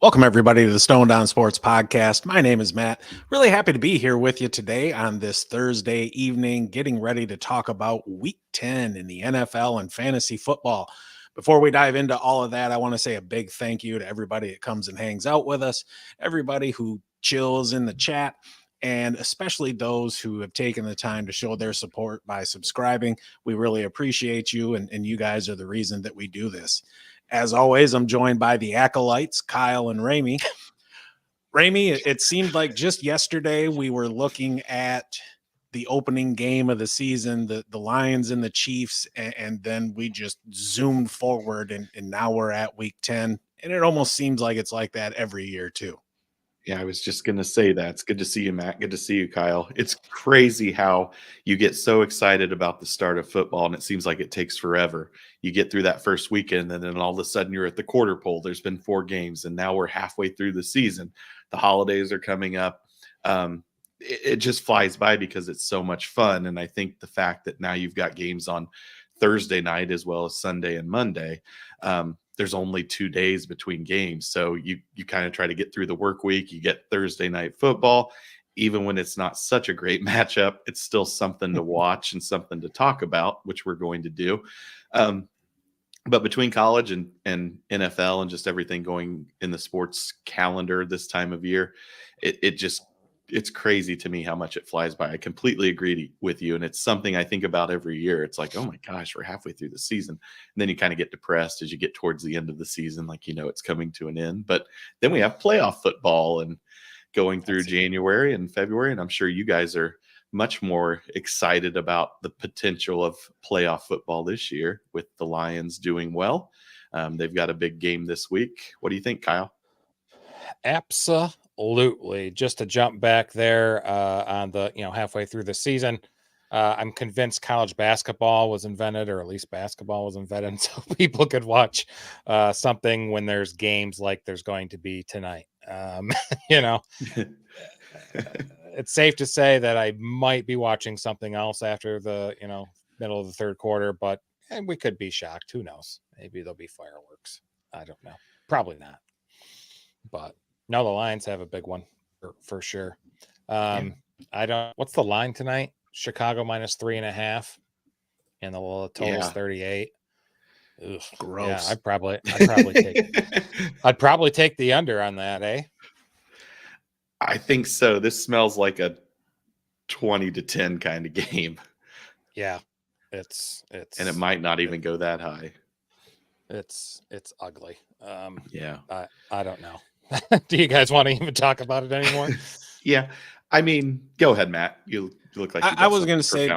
Welcome, everybody, to the Stone Down Sports Podcast. My name is Matt. Really happy to be here with you today on this Thursday evening, getting ready to talk about Week 10 in the NFL and fantasy football. Before we dive into all of that, I want to say a big thank you to everybody that comes and hangs out with us, everybody who chills in the chat, and especially those who have taken the time to show their support by subscribing. We really appreciate you, and you guys are the reason that we do this. As always, I'm joined by the acolytes, Kyle and Ramey. Ramey, it seemed like just yesterday we were looking at the opening game of the season, the Lions and the Chiefs, and then we just zoomed forward, and now we're at Week 10, and it almost seems like it's like that every year too. Yeah, I was just going to say that. It's good to see you, Matt. Good to see you, Kyle. It's crazy how you get so excited about the start of football, and it seems like it takes forever. You get through that first weekend, and then all of a sudden you're at the quarter pole. There's been 4 games, and now we're halfway through the season. The holidays are coming up. It just flies by because it's so much fun. And I think the fact that now you've got games on Thursday night as well as Sunday and Monday, there's only 2 days between games. So you kind of try to get through the work week. You get Thursday night football. Even when it's not such a great matchup, it's still something to watch and something to talk about, which we're going to do. But between college and NFL and just everything going in the sports calendar this time of year, it's crazy to me how much it flies by. I completely agree with you. And it's something I think about every year. It's like, oh my gosh, we're halfway through the season. And then you kind of get depressed as you get towards the end of the season, like, it's coming to an end. But then we have playoff football and going through January and February. And I'm sure you guys are much more excited about the potential of playoff football this year with the Lions doing well. They've got a big game this week. What do you think, Kyle? Absolutely. Just to jump back there on the, halfway through the season, I'm convinced college basketball was invented, or at least basketball was invented, so people could watch something when there's games like there's going to be tonight. It's safe to say that I might be watching something else after the, middle of the third quarter, but we could be shocked. Who knows? Maybe there'll be fireworks. I don't know. Probably not. But no, the Lions have a big one for sure. What's the line tonight? Chicago minus 3.5, and the total is 38. Ugh, gross. Yeah, I'd probably take the under on that, eh? I think so. This smells like a 20-10 kind of game. Yeah, it's and it might not even go that high. It's ugly. Yeah, I don't know. Do you guys want to even talk about it anymore? Yeah, I mean, go ahead, Matt. You look like I was going to say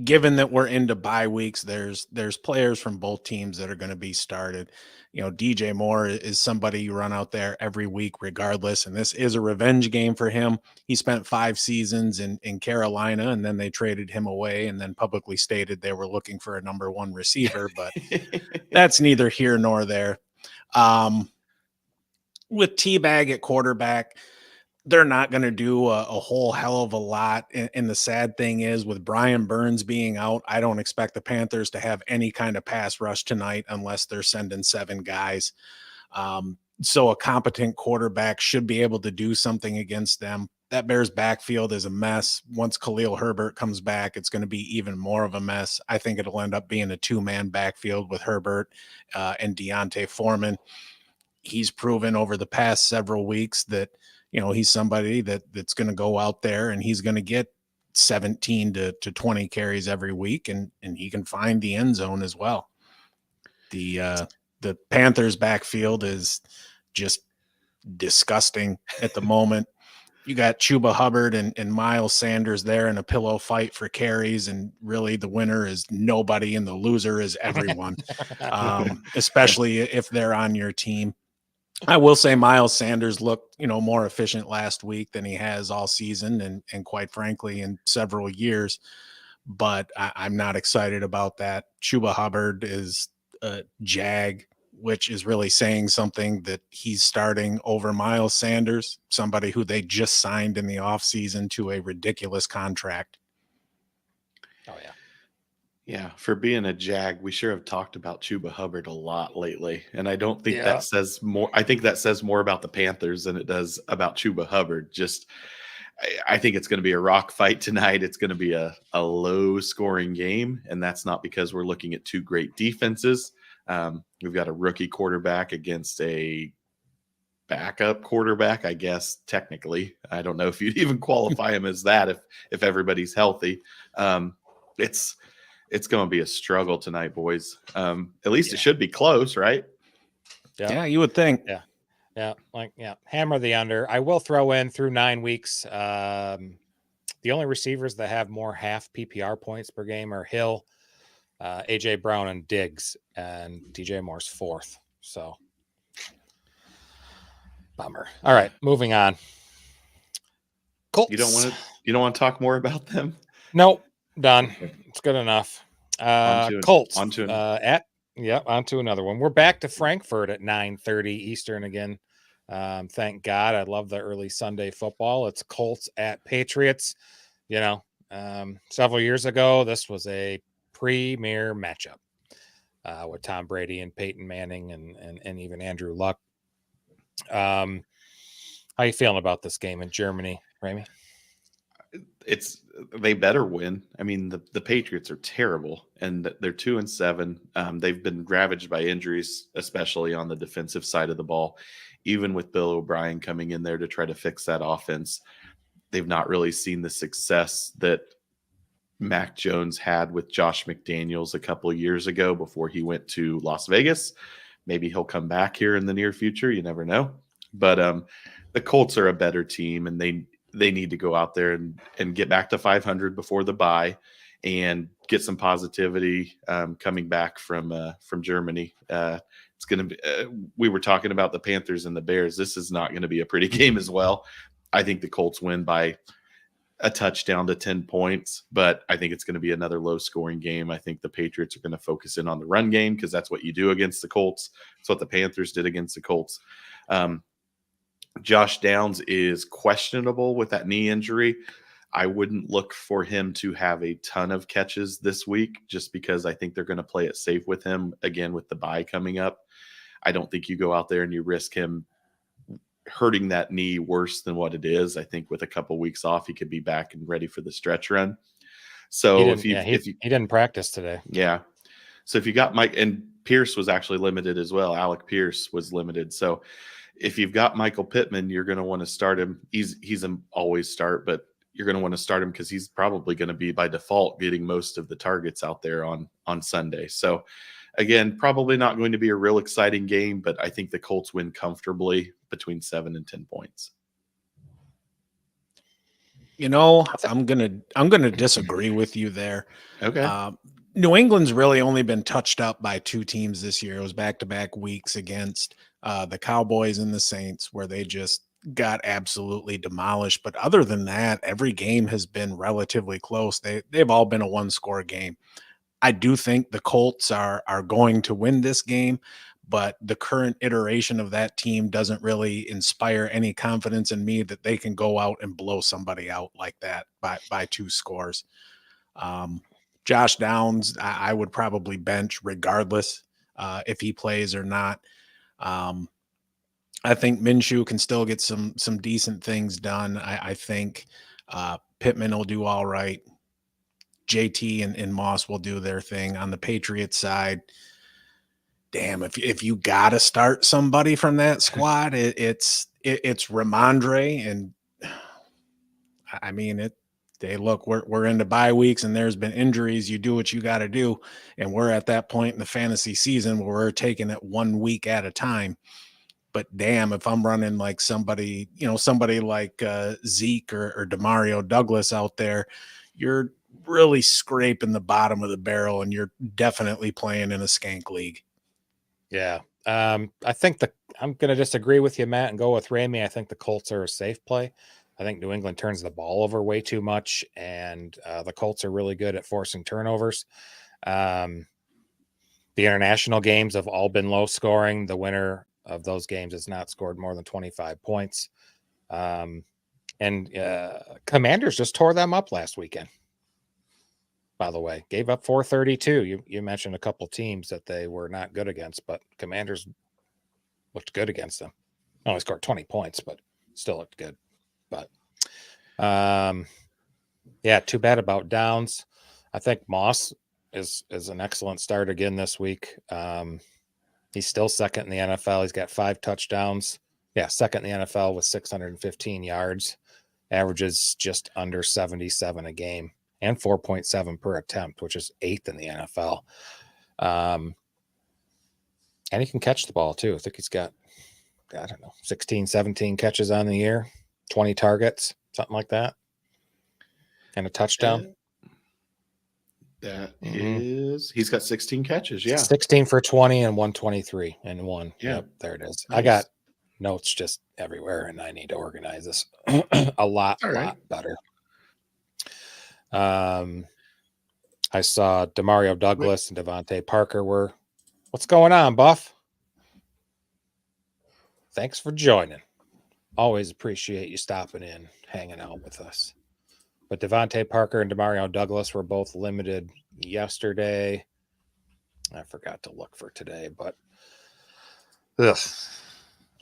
given that we're into bye weeks, there's players from both teams that are going to be started. DJ Moore is somebody you run out there every week regardless, and this is a revenge game for him. He spent 5 seasons in Carolina, and then they traded him away and then publicly stated they were looking for a number 1 receiver, but that's neither here nor there. With T-Bag at quarterback, they're not going to do a whole hell of a lot. And the sad thing is, with Brian Burns being out, I don't expect the Panthers to have any kind of pass rush tonight unless they're sending 7 guys. So a competent quarterback should be able to do something against them. That Bears backfield is a mess. Once Khalil Herbert comes back, it's going to be even more of a mess. I think it'll end up being a 2-man backfield with Herbert and Deontay Foreman. He's proven over the past several weeks that, he's somebody that's going to go out there and he's going to get 17 to 20 carries every week, and he can find the end zone as well. The Panthers backfield is just disgusting at the moment. You got Chuba Hubbard and Miles Sanders there in a pillow fight for carries, and really the winner is nobody and the loser is everyone, especially if they're on your team. I will say Miles Sanders looked, more efficient last week than he has all season and quite frankly in several years, but I'm not excited about that. Chuba Hubbard is a Jag, which is really saying something that he's starting over Miles Sanders, somebody who they just signed in the offseason to a ridiculous contract. Oh, yeah. Yeah, for being a Jag, we sure have talked about Chuba Hubbard a lot lately, and I don't think Yeah. that says more. I think that says more about the Panthers than it does about Chuba Hubbard. Just, I think it's going to be a rock fight tonight. It's going to be a low scoring game, and that's not because we're looking at two great defenses. We've got a rookie quarterback against a backup quarterback, I guess. Technically, I don't know if you'd even qualify him as that if everybody's healthy. It's it's going to be a struggle tonight, boys. At least it should be close, right? Yeah, you would think. Yeah. Hammer the under. I will throw in through 9 weeks. The only receivers that have more half PPR points per game are Hill, AJ Brown, and Diggs, and DJ Moore's fourth. So bummer. All right, moving on. Colts. You don't want to talk more about them? Nope. Done. It's good enough. Colts. On to another one. We're back to Frankfurt at 9:30 Eastern again. Thank God. I love the early Sunday football. It's Colts at Patriots. Several years ago, this was a premier matchup with Tom Brady and Peyton Manning and even Andrew Luck. How you feeling about this game in Germany, Ramey? They better win. I mean, the Patriots are terrible, and they're 2-7. They've been ravaged by injuries, especially on the defensive side of the ball. Even with Bill O'Brien coming in there to try to fix that offense, they've not really seen the success that Mac Jones had with Josh McDaniels a couple of years ago before he went to Las Vegas. Maybe he'll come back here in the near future. You never know. But the Colts are a better team, and they need to go out there and get back to 500 before the bye and get some positivity coming back from Germany. It's going to be we were talking about the Panthers and the Bears. This is not going to be a pretty game as well. I think the Colts win by a touchdown to 10 points, but I think it's going to be another low scoring game. I think the Patriots are going to focus in on the run game because that's what you do against the Colts. It's what the Panthers did against the Colts. Josh Downs is questionable with that knee injury. I wouldn't look for him to have a ton of catches this week just because I think they're going to play it safe with him again with the bye coming up. I don't think you go out there and you risk him hurting that knee worse than what it is. I think with a couple weeks off, he could be back and ready for the stretch run. So he didn't practice today. Yeah. So if you got Mike, and Pierce was actually limited as well. Alec Pierce was limited. So if you've got Michael Pittman, you're going to want to start him. He's an always start, but you're going to want to start him because he's probably going to be by default getting most of the targets out there on Sunday. So again, probably not going to be a real exciting game, but I think the Colts win comfortably between 7 and 10 points. I'm gonna disagree with you there. Okay. New England's really only been touched up by two teams this year. It was back-to-back weeks against the Cowboys and the Saints, where they just got absolutely demolished. But other than that, every game has been relatively close. They've all been a one-score game. I do think the Colts are going to win this game, but the current iteration of that team doesn't really inspire any confidence in me that they can go out and blow somebody out like that by 2 scores. Josh Downs, I would probably bench regardless if he plays or not. I think Minshew can still get some decent things done. I think Pittman will do all right. JT and Moss will do their thing. On the Patriots side, damn, if you got to start somebody from that squad, it's Ramondre. And I mean, we're into bye weeks and there's been injuries. You do what you got to do. And we're at that point in the fantasy season where we're taking it 1 week at a time. But damn, if I'm running like somebody like Zeke or DeMario Douglas out there, you're really scraping the bottom of the barrel and you're definitely playing in a skank league. Yeah. I think I'm going to disagree with you, Matt, and go with Ramey. I think the Colts are a safe play. I think New England turns the ball over way too much, and the Colts are really good at forcing turnovers. The international games have all been low scoring. The winner of those games has not scored more than 25 points. And Commanders just tore them up last weekend. by the way. Gave up 432. You mentioned a couple teams that they were not good against, but Commanders looked good against them. Only scored 20 points, but still looked good. But yeah, too bad about Downs. I think Moss is an excellent start again this week. He's still second in the NFL. He's got 5 touchdowns. Yeah, second in the NFL with 615 yards. Averages just under 77 a game and 4.7 per attempt, which is 8th in the NFL. And he can catch the ball too. I think he's got, I don't know, 16, 17 catches on the year, 20 targets, something like that. And a touchdown. That is, he's got 16 catches. Yeah. 16 for 20 and 123 and 1. Yeah. Yep, there it is. Nice. I got notes just everywhere and I need to organize this a lot better. I saw Demario Douglas and Devontae Parker were, what's going on, Buff? Thanks for joining. Always appreciate you stopping in, hanging out with us. But Devontae Parker and Demario Douglas were both limited yesterday. I forgot to look for today, but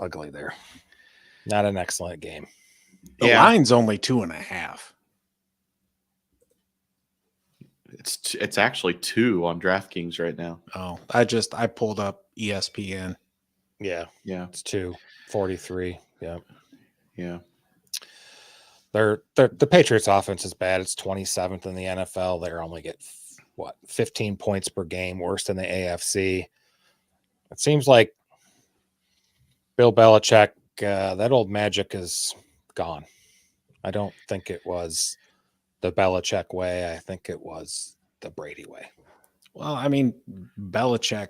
ugly there. Not an excellent game. The line's only 2.5. It's actually 2 on DraftKings right now. Oh, I pulled up ESPN. Yeah. It's 243. Yeah. Yeah. The Patriots offense is bad. It's 27th in the NFL. They only get 15 points per game, worse than the AFC. It seems like Bill Belichick, that old magic is gone. I don't think it was the Belichick way. I think it was the Brady way. Well, I mean, Belichick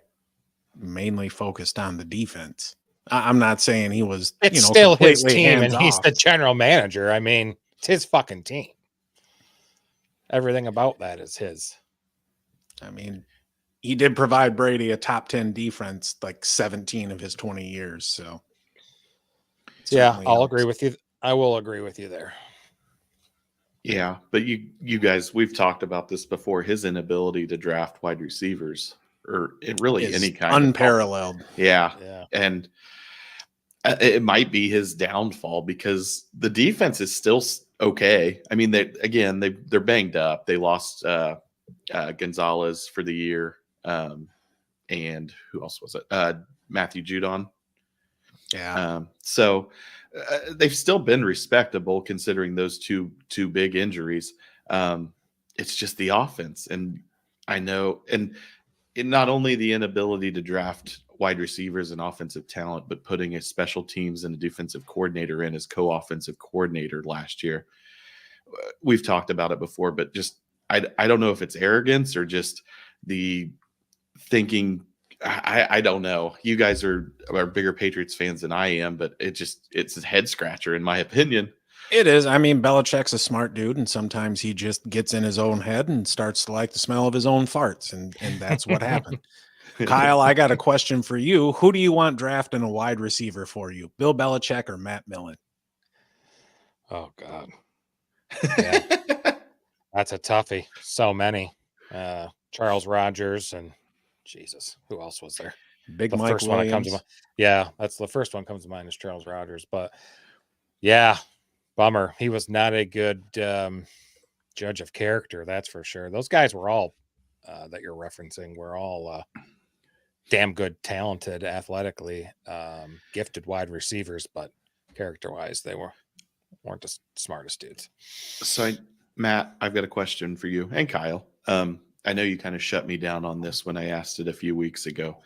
mainly focused on the defense. I'm not saying he was, it's still his team and he's off. the general manager. I mean, it's his fucking team. Everything about that is his. I mean, he did provide Brady a top 10 defense like 17 of his 20 years. So, yeah, I'll agree with you. I will agree with you there. Yeah, but you guys, we've talked about this before. His inability to draft wide receivers or any kind unparalleled. Yeah, and it might be his downfall because the defense is still okay. I mean, they're banged up. They lost Gonzalez for the year, and who else was it? Matthew Judon. Yeah. So they've still been respectable considering those two big injuries. It's just the offense, and I know, and not only the inability to draft wide receivers and offensive talent, but putting a special teams and a defensive coordinator in as co-offensive coordinator last year. We've talked about it before, but just I don't know if it's arrogance or just the thinking. I don't know. You guys are bigger Patriots fans than I am, but it's a head scratcher in my opinion. It is. I mean, Belichick's a smart dude, and sometimes he just gets in his own head and starts to like the smell of his own farts, and that's what happened. Kyle, I got a question for you. Who do you want drafting a wide receiver for you, Bill Belichick or Matt Millen? Oh, God. Yeah. That's a toughie. So many. Charles Rogers and Jesus. Who else was there? Big the Mike first Williams. one that comes to mind. Yeah, that's the first one comes to mind is Charles Rogers. But yeah, bummer. He was not a good judge of character, that's for sure. Those guys were all that you're referencing were all damn good, talented, athletically, gifted wide receivers, but character-wise, they weren't the smartest dudes. So, Matt, I've got a question for you and Kyle. I know you kind of shut me down on this when I asked it a few weeks ago,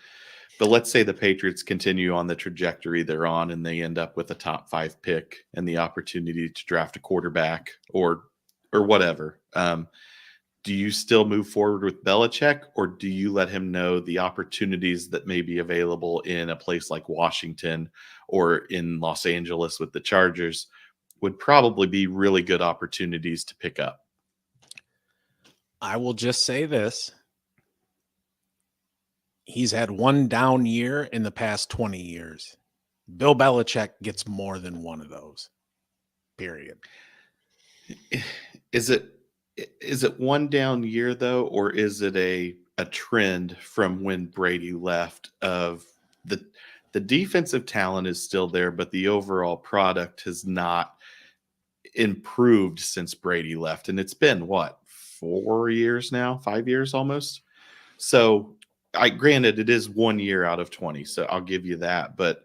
but let's say the Patriots continue on the trajectory they're on and they end up with a top 5 pick and the opportunity to draft a quarterback or whatever. Do you still move forward with Belichick, or do you let him know the opportunities that may be available in a place like Washington or in Los Angeles with the Chargers would probably be really good opportunities to pick up? I will just say this. He's had one down year in the past 20 years. Bill Belichick gets more than one of those, period. Is it Is it one down year though, or is it a trend from when Brady left of the defensive talent is still there, but the overall product has not improved since Brady left? And it's been what, 4 years now, 5 years almost. So I granted it is 1 year out of 20, so I'll give you that. But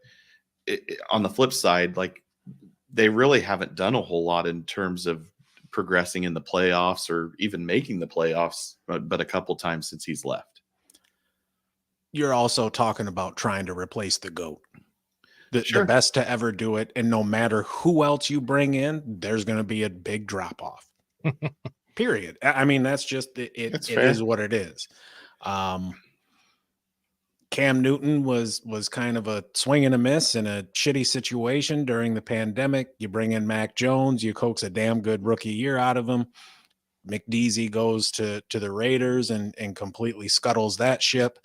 on the flip side, like they really haven't done a whole lot in terms of progressing in the playoffs or even making the playoffs, but a couple times since he's left. You're also talking about trying to replace the GOAT, the Sure. best to ever do it. And no matter who else you bring in, there's going to be a big drop off. Period. I mean, that's just it. It is what it is. Cam Newton was kind of a swing and a miss in a shitty situation during the pandemic. You bring in Mac Jones, you coax a damn good rookie year out of him. McDeasy goes to the Raiders and completely scuttles that ship.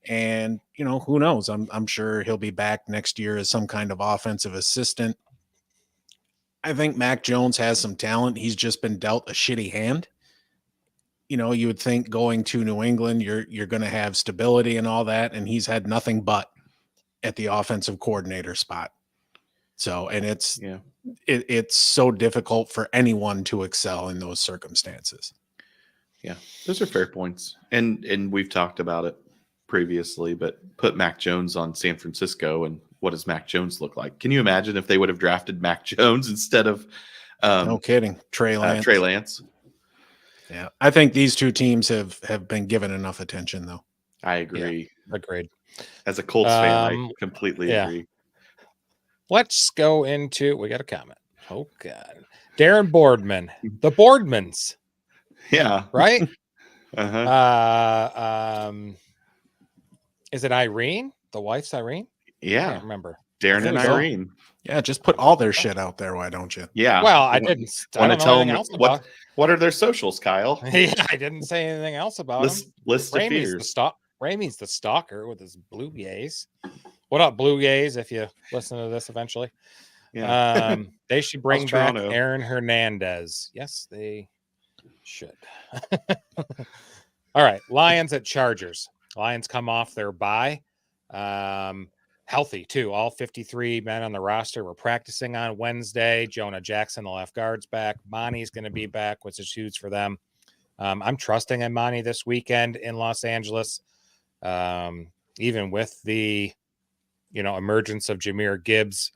And, you know, who knows? I'm sure he'll be back next year as some kind of offensive assistant. I think Mac Jones has some talent. He's just been dealt a shitty hand. You know, you would think going to New England, you're going to have stability and all that. And he's had nothing but at the offensive coordinator spot. So, and it's so difficult for anyone to excel in those circumstances. Yeah, those are fair points. And we've talked about it previously, but put Mac Jones on San Francisco and what does Mac Jones look like? Can you imagine if they would have drafted Mac Jones instead of no kidding, Trey Lance? Trey Lance. Yeah, I think these two teams have been given enough attention, though. I agree. Yeah, agreed. As a Colts fan, I completely agree. Let's go into. We got a comment. Oh God, Darren Boardman, the Boardmans. Yeah. Right. Uh-huh. Is it Irene? The wife's Irene? Yeah. I can't remember. Darren and Irene. Yeah, just put all their shit out there, why don't you? Yeah. Well, I didn't want to tell them what are their socials, Kyle? Yeah, I didn't say anything else about them. List of fears. Ramey's the stalker with his Blue Gays. What up, Blue Gays? If you listen to this eventually, they should bring back Aaron Hernandez. Yes, they should. All right, Lions at Chargers. Lions come off their bye. Healthy too. All 53 men on the roster were practicing on Wednesday. Jonah Jackson, the left guard's back. Monty's going to be back, which is huge for them. I'm trusting in Monty this weekend in Los Angeles, even with the emergence of Jahmyr Gibbs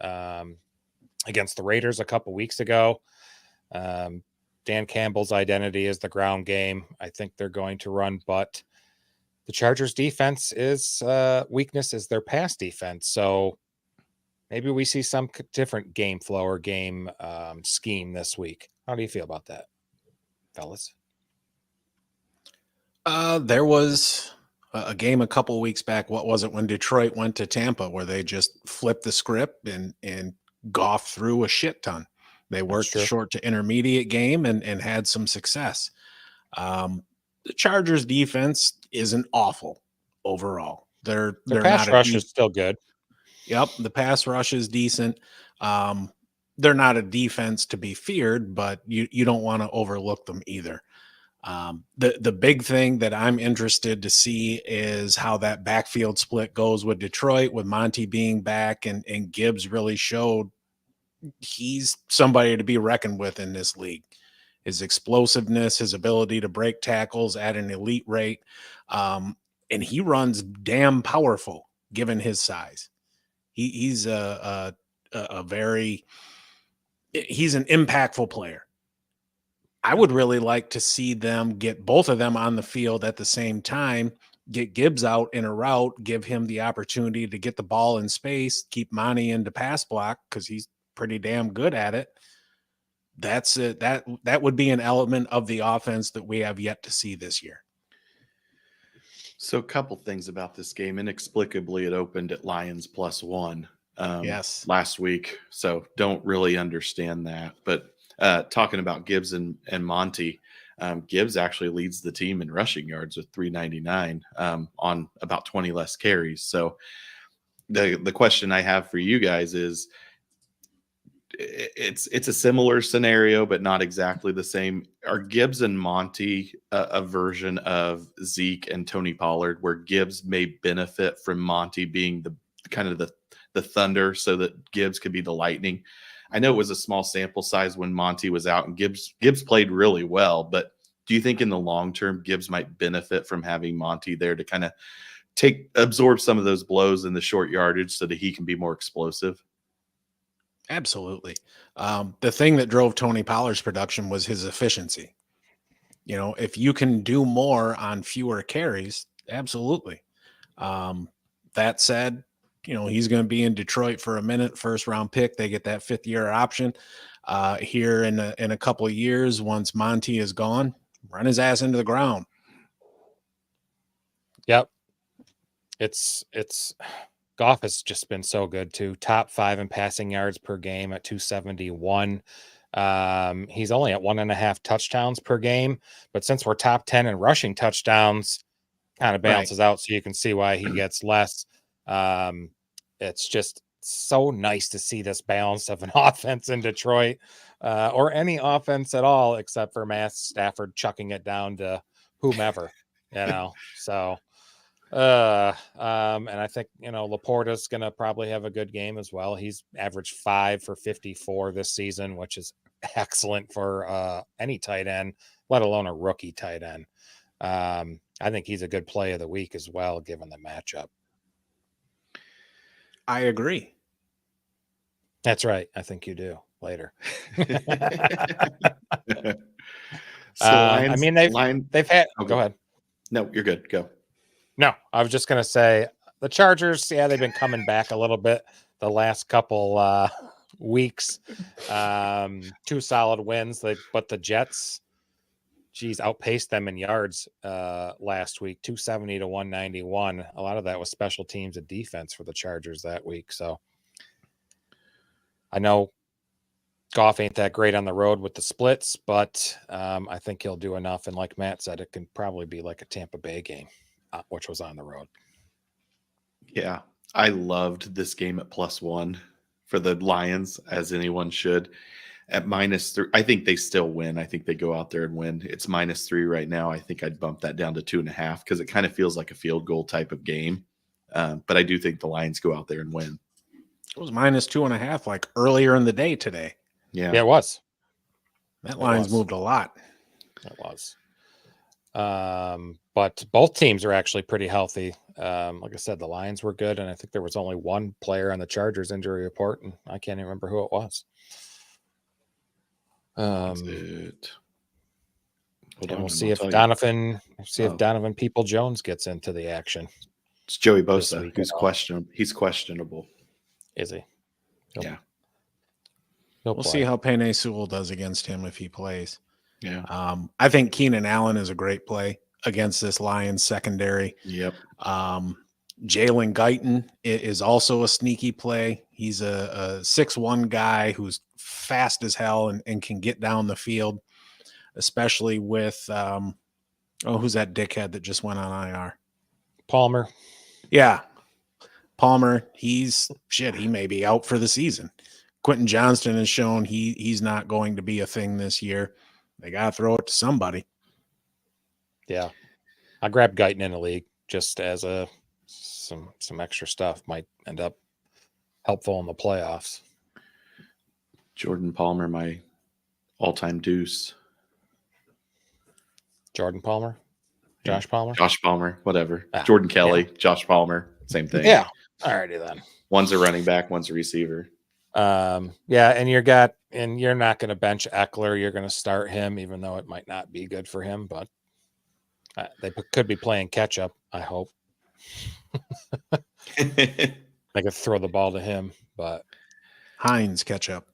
against the Raiders a couple weeks ago. Dan Campbell's identity is the ground game. I think they're going to run, but the Chargers defense is weakness is their pass defense. So maybe we see some different game flow or game scheme this week. How do you feel about that, fellas? There was a game a couple weeks back. What was it when Detroit went to Tampa where they just flipped the script and golfed through a shit ton. They worked the short to intermediate game and had some success. The Chargers defense isn't awful overall. Their pass rush is still good. Yep. The pass rush is decent. They're not a defense to be feared, but you don't want to overlook them either. The big thing that I'm interested to see is how that backfield split goes with Detroit, with Monty being back and Gibbs really showed he's somebody to be reckoned with in this league. His explosiveness, his ability to break tackles at an elite rate. And he runs damn powerful given his size. He's he's an impactful player. I would really like to see them get both of them on the field at the same time, get Gibbs out in a route, give him the opportunity to get the ball in space, keep Monty into pass block because he's pretty damn good at it. That's it. That would be an element of the offense that we have yet to see this year. So a couple things about this game. Inexplicably, it opened at Lions +1 last week. So don't really understand that. But talking about Gibbs and Monty, Gibbs actually leads the team in rushing yards with 399 on about 20 less carries. So the question I have for you guys is, it's a similar scenario, but not exactly the same. Are Gibbs and Monty a version of Zeke and Tony Pollard, where Gibbs may benefit from Monty being the kind of the thunder, so that Gibbs could be the lightning? I know it was a small sample size when Monty was out, and Gibbs played really well, but do you think in the long term Gibbs might benefit from having Monty there to kind of absorb some of those blows in the short yardage so that he can be more explosive? Absolutely. The thing that drove Tony Pollard's production was his efficiency. If you can do more on fewer carries, absolutely. That said, he's going to be in Detroit for a minute, first round pick. They get that 5th-year option here in a couple of years. Once Monty is gone, run his ass into the ground. Yep. It's Goff has just been so good too. Top 5 in passing yards per game at 271. He's only at 1.5 touchdowns per game, but since we're top 10 in rushing touchdowns, kind of balances out, so you can see why he gets less. It's just so nice to see this balance of an offense in Detroit, or any offense at all, except for Matt Stafford chucking it down to whomever, so. And I think, Laporta's going to probably have a good game as well. He's averaged 5 for 54 this season, which is excellent for any tight end, let alone a rookie tight end. I think he's a good play of the week as well, given the matchup. I agree. That's right. I think you do later. So they've had, go ahead. No, you're good. Go. No, I was just going to say the Chargers, they've been coming back a little bit the last couple weeks. 2 solid wins, but the Jets, outpaced them in yards last week, 270 to 191. A lot of that was special teams and defense for the Chargers that week. So I know Goff ain't that great on the road with the splits, but I think he'll do enough. And like Matt said, it can probably be like a Tampa Bay game, which was on the road. Yeah, I loved this game at +1 for the Lions, as anyone should. At -3, I think they still win. I think they go out there and win. It's -3 right now. I think I'd bump that down to 2.5 because it kind of feels like a field goal type of game. But I do think the Lions go out there and win. It was -2.5 like earlier in the day today. Yeah, it was. That line's moved a lot. It was. But both teams are actually pretty healthy. Like I said, the Lions were good, and I think there was only one player on the Chargers injury report, and I can't even remember who it was. That's it. And we'll see if Donovan People-Jones gets into the action. It's Joey Bosa, who's questionable. He's questionable. Is he? Yeah. We'll see how Penei Sewell does against him if he plays. Yeah. I think Keenan Allen is a great play against this Lions secondary. Yep. Jalen Guyton is also a sneaky play. He's a 6'1" guy who's fast as hell and can get down the field, especially with who's that dickhead that just went on IR? Palmer. Yeah. Palmer, he may be out for the season. Quentin Johnston has shown he's not going to be a thing this year. They got to throw it to somebody. Yeah. I grabbed Guyton in the league just as some extra stuff. Might end up helpful in the playoffs. Jordan Palmer, my all-time deuce. Jordan Palmer? Josh Palmer? Josh Palmer, whatever. Jordan Kelly, yeah. Josh Palmer, same thing. Yeah. Alrighty then. One's a running back, one's a receiver. And you're not going to bench Eckler. You're going to start him, even though it might not be good for him, but they could be playing catch up, I hope. They could throw the ball to him, but Hines catch up.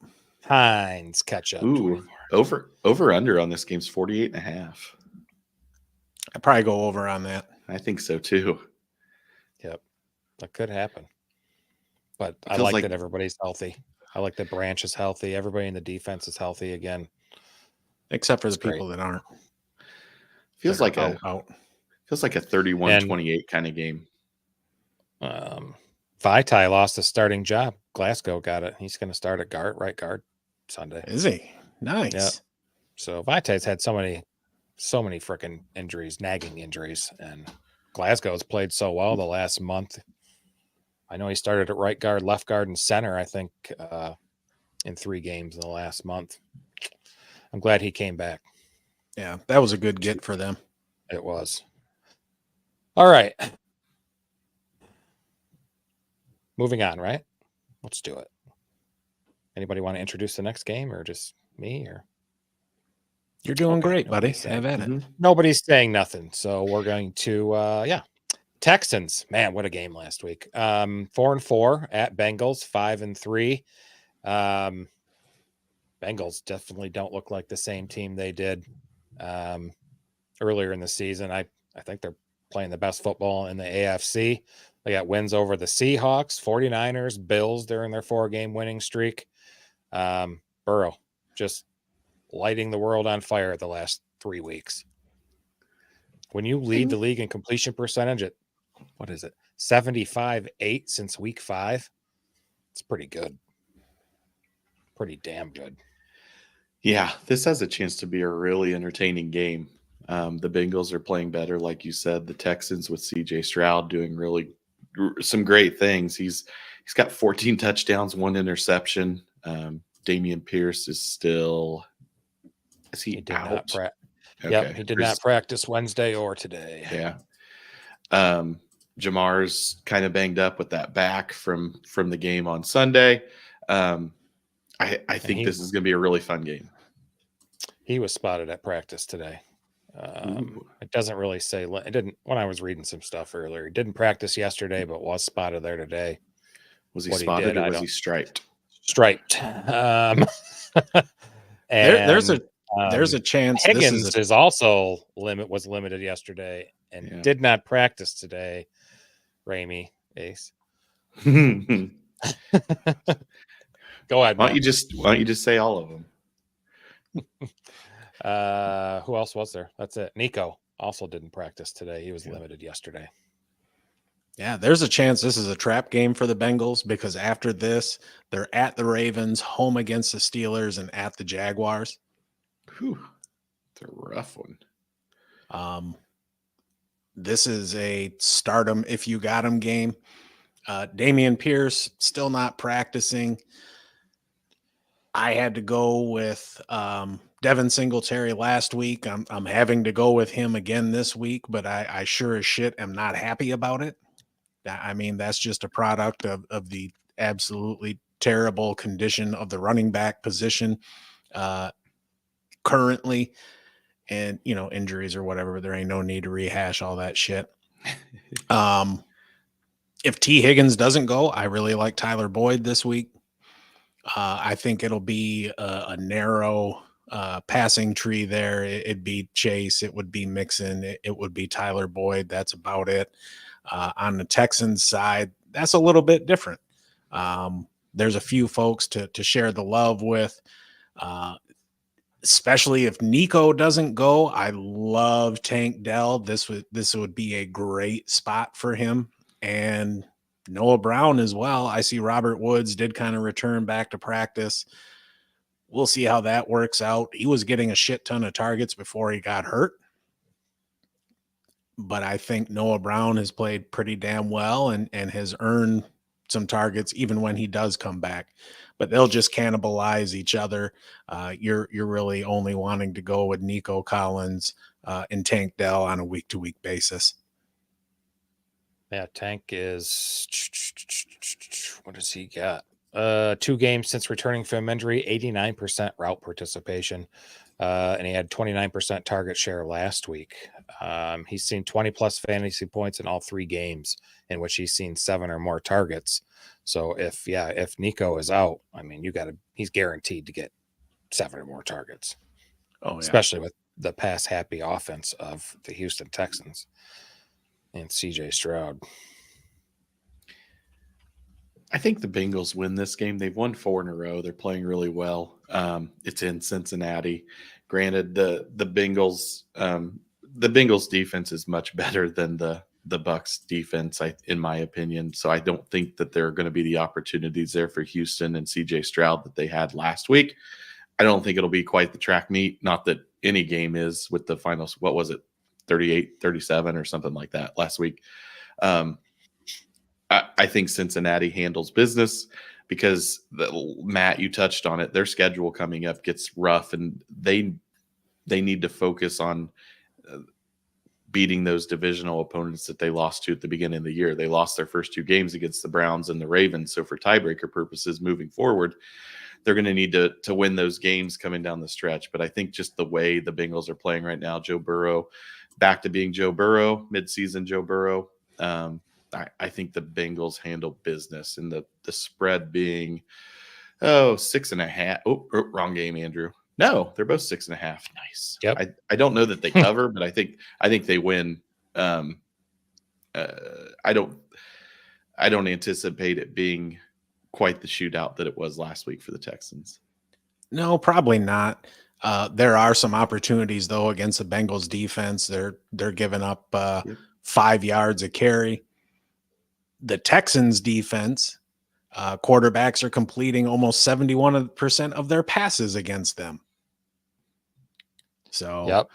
Ooh, over under on this game's 48.5. I'd probably go over on that. I think so too. Yep. That could happen. But I like that everybody's healthy. I like that Branch is healthy. Everybody in the defense is healthy again. Except for the people that aren't. Feels like a 31-28 kind of game. Vitae lost his starting job. Glasgow got it. He's going to start at right guard. Sunday. Is he? Nice. Yeah. So Vitae's had so many freaking injuries, nagging injuries, and Glasgow's played so well the last month. I know he started at right guard, left guard, and center, I think, in 3 games in the last month. I'm glad he came back. Yeah, that was a good get for them. It was. All right. Moving on, right? Let's do it. Anybody want to introduce the next game, or just me? Or You're doing great, buddy. nobody's saying- Have at it. Nobody's saying nothing. So we're going to Texans. Man, what a game last week. 4-4 at Bengals, 5-3. Bengals definitely don't look like the same team they did earlier in the season. I think they're playing the best football in the AFC. They got wins over the Seahawks, 49ers, Bills during their 4-game winning streak. Burrow just lighting the world on fire the last 3 weeks. When you lead the league in completion percentage at, 75-8 since week 5, it's pretty good. Pretty damn good. Yeah, this has a chance to be a really entertaining game. The Bengals are playing better, like you said. The Texans with C.J. Stroud doing really some great things. He's got 14 touchdowns, 1 interception. Dameon Pierce is still – is he did out? Not Okay. Yep, he did not practice Wednesday or today. Yeah. Jamar's kind of banged up with that back from the game on Sunday. I think this is going to be a really fun game. He was spotted at practice today. It doesn't really say. It didn't when I was reading some stuff earlier. He didn't practice yesterday, but was spotted there today. Was he spotted or was he striped? Striped. There's a chance. Higgins is also was limited yesterday and did not practice today. Ramey, Ace. Go ahead. Why don't you just say all of them? Who else was there? That's it. Nico also didn't practice today. He was limited yesterday. Yeah, there's a chance this is a trap game for the Bengals because after this, they're at the Ravens, home against the Steelers, and at the Jaguars. Whew. It's a rough one. This is a start 'em if you got 'em game. Dameon Pierce still not practicing. I had to go with Devin Singletary last week. I'm having to go with him again this week, but I sure as shit am not happy about it. I mean, that's just a product of the absolutely terrible condition of the running back position currently. And, injuries or whatever, but there ain't no need to rehash all that shit. If T. Higgins doesn't go, I really like Tyler Boyd this week. I think it'll be a narrow passing tree there. It'd be Chase. It would be Mixon. It would be Tyler Boyd. That's about it. On the Texans side, that's a little bit different. There's a few folks to share the love with. Especially if Nico doesn't go. I love Tank Dell. This would be a great spot for him. And Noah Brown as well. I see Robert Woods did kind of return back to practice. We'll see how that works out. He was getting a shit ton of targets before he got hurt. But I think Noah Brown has played pretty damn well and has earned some targets even when he does come back. But they'll just cannibalize each other. You're really only wanting to go with Nico Collins and Tank Dell on a week-to-week basis. Yeah, Tank is what does he got? 2 games since returning from injury, 89% route participation, and he had 29% target share last week. He's seen 20-plus fantasy points in all 3 games in which he's seen 7 or more targets. So if Nico is out, I mean, he's guaranteed to get 7 or more targets. Oh, yeah. Especially with the pass-happy offense of the Houston Texans and C.J. Stroud. I think the Bengals win this game. They've won 4 in a row. They're playing really well. It's in Cincinnati. Granted, the Bengals defense is much better than the the Bucks defense, in my opinion. So I don't think that there are going to be the opportunities there for Houston and CJ Stroud that they had last week. I don't think it'll be quite the track meet. Not that any game is with the finals. What was it? 38-37 or something like that last week. I think Cincinnati handles business because Matt, you touched on it. Their schedule coming up gets rough, and they need to focus on beating those divisional opponents that they lost to at the beginning of the year. They lost their first 2 games against the Browns and the Ravens. So for tiebreaker purposes moving forward, they're going to need to win those games coming down the stretch. But I think just the way the Bengals are playing right now, Joe Burrow, back to being Joe Burrow, midseason Joe Burrow. I think the Bengals handle business, and the spread being 6.5. Oh, wrong game, Andrew. No, they're both 6.5. Nice. Yep. I don't know that they cover, but I think they win. I don't anticipate it being quite the shootout that it was last week for the Texans. No, probably not. There are some opportunities though against the Bengals defense. They're giving up 5 yards a carry. The Texans defense, quarterbacks are completing almost 71% of their passes against them. So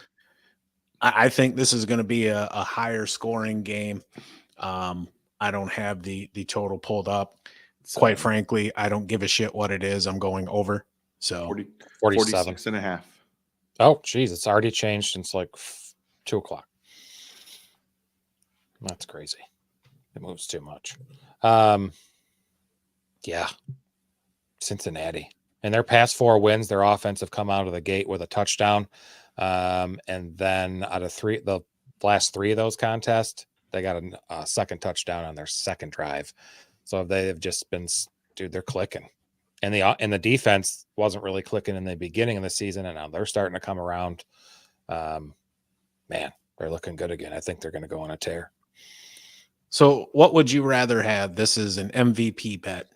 I think this is going to be a higher scoring game. I don't have the total pulled up. Quite frankly, I don't give a shit what it is. I'm going over. So 46.5. Oh, geez. It's already changed since like 2:00. That's crazy. It moves too much. Yeah. Cincinnati. And their past 4 wins, their offense have come out of the gate with a touchdown. And then out of the last 3 of those contests, they got a second touchdown on their second drive. So they have just been, dude, they're clicking. And the defense wasn't really clicking in the beginning of the season, and now they're starting to come around. Man, they're looking good again. I think they're going to go on a tear. So what would you rather have? This is an MVP bet.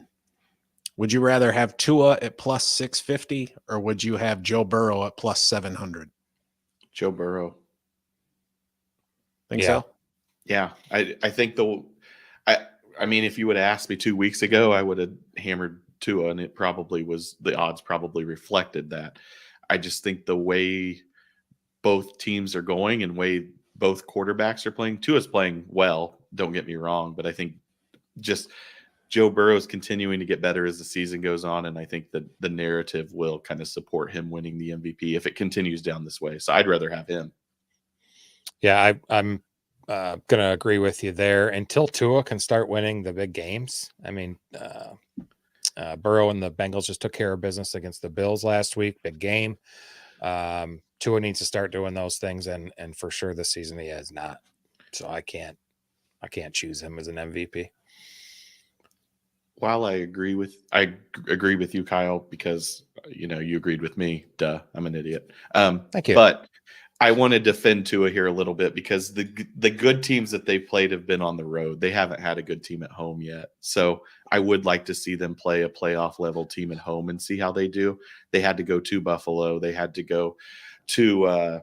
Would you rather have Tua at plus 650 or would you have Joe Burrow at plus 700? Joe Burrow. Think so? Yeah. I think I mean, if you would have asked me 2 weeks ago, I would have hammered Tua, and it probably was, the odds probably reflected that. I just think the way both teams are going and way both quarterbacks are playing, Tua's playing well, don't get me wrong, but I think just Joe Burrow is continuing to get better as the season goes on, and I think that the narrative will kind of support him winning the MVP if it continues down this way. So I'd rather have him. Yeah, I'm going to agree with you there. Until Tua can start winning the big games. I mean, Burrow and the Bengals just took care of business against the Bills last week. Big game. Tua needs to start doing those things, and for sure this season he has not. So I can't choose him as an MVP. While I agree with you, Kyle, because you agreed with me. Duh, I'm an idiot. Thank you. But I want to defend Tua here a little bit because the good teams that they've played have been on the road. They haven't had a good team at home yet. So I would like to see them play a playoff level team at home and see how they do. They had to go to Buffalo. They had to go to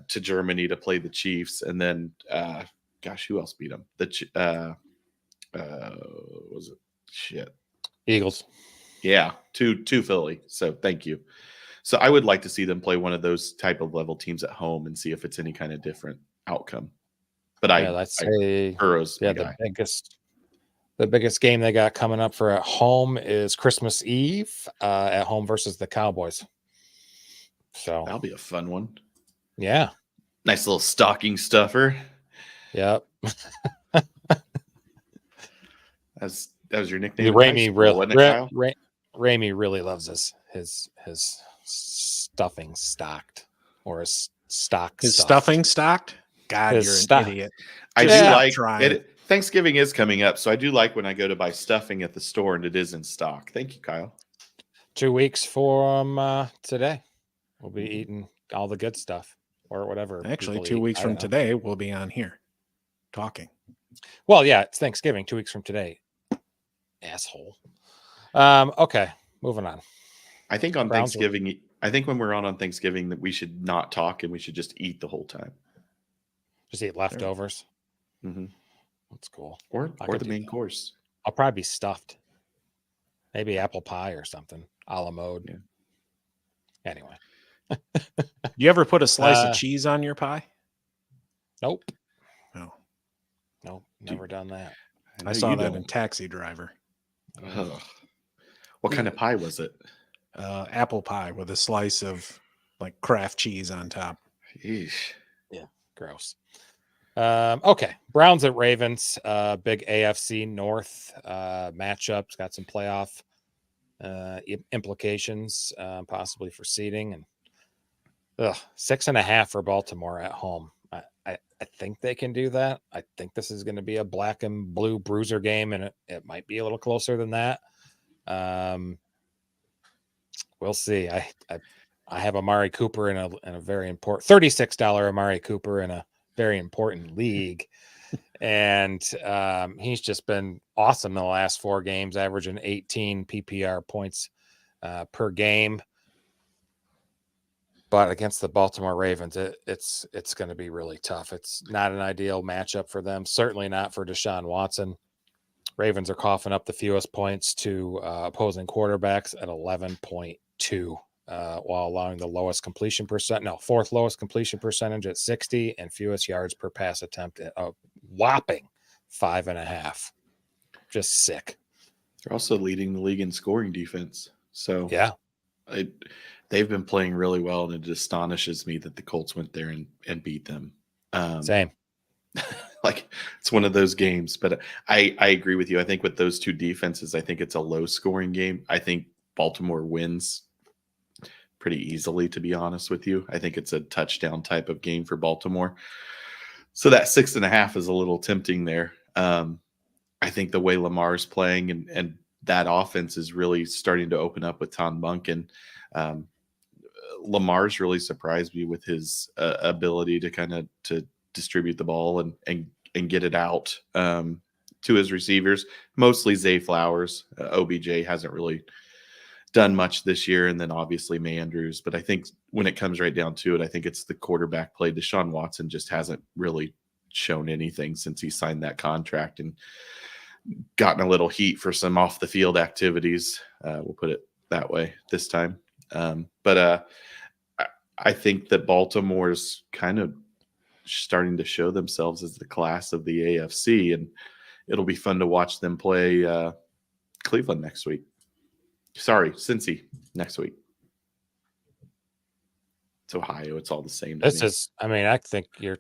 Germany to play the Chiefs, and then who else beat them? Was it shit? Eagles. Yeah, to Philly. So thank you. So I would like to see them play one of those type of level teams at home and see if it's any kind of different outcome. But let's say Burrow's the biggest game they got coming up for at home is Christmas Eve at home versus the Cowboys. So that'll be a fun one. Yeah. Nice little stocking stuffer. Yep. That was your nickname. Ramey really loves his stuffing stocked, or his stock. His stuffed. stuffing stocked? God, you're an idiot. I do like trying. Thanksgiving is coming up, so I do like when I go to buy stuffing at the store and it is in stock. Thank you, Kyle. 2 weeks from today, we'll be eating all the good stuff or whatever. Actually, 2 weeks from today, we'll be on here talking. Well, yeah, it's Thanksgiving. 2 weeks from today, asshole. Okay, moving on. I think on Thanksgiving, when we're on Thanksgiving, that we should not talk and we should just eat the whole time. Just eat leftovers. Mhm. That's cool. Or I or could the do main that. course. I'll probably be stuffed. Maybe apple pie or something, a la mode. Yeah. Anyway. You ever put a slice of Uh, cheese on your pie? Nope. No. Nope. Dude, Never done that. I I know saw you that in don't. Taxi Driver. Ugh. What kind of pie was it? Apple pie with a slice of like Kraft cheese on top. Yeesh. Yeah. Gross. Okay. Browns at Ravens. Big AFC North matchups. Got some playoff implications, possibly for seeding. And 6.5 for Baltimore at home. I think they can do that. I think this is going to be a black and blue bruiser game, and it might be a little closer than that. We'll see. I have Amari Cooper in a very important $36 Amari Cooper in a very important league. And he's just been awesome in the last 4 games, averaging 18 PPR points per game. But against the Baltimore Ravens, it's going to be really tough. It's not an ideal matchup for them. Certainly not for Deshaun Watson. Ravens are coughing up the fewest points to opposing quarterbacks at 11.2, while allowing the lowest completion percent. No, 4th lowest completion percentage at 60 and fewest yards per pass attempt at a whopping 5.5. Just sick. They're also leading the league in scoring defense. So Yeah. They've been playing really well, and it astonishes me that the Colts went there and beat them. Same. Like, it's one of those games. But I agree with you. I think with those two defenses, I think it's a low scoring game. I think Baltimore wins pretty easily, to be honest with you. I think it's a touchdown type of game for Baltimore. So that 6.5 is a little tempting there. I think the way Lamar's playing and that offense is really starting to open up with Tom Bunkin. Lamar's really surprised me with his ability to kind of to distribute the ball and get it out to his receivers, mostly Zay Flowers. OBJ hasn't really done much this year, and then obviously May Andrews. But I think when it comes right down to it, I think it's the quarterback play. Deshaun Watson just hasn't really shown anything since he signed that contract and gotten a little heat for some off the field activities. We'll put it that way this time. But I think that Baltimore's kind of starting to show themselves as the class of the AFC, and it'll be fun to watch them play Cleveland next week. Sorry, Cincy next week. It's Ohio. It's all the same. This is, I mean, I think you're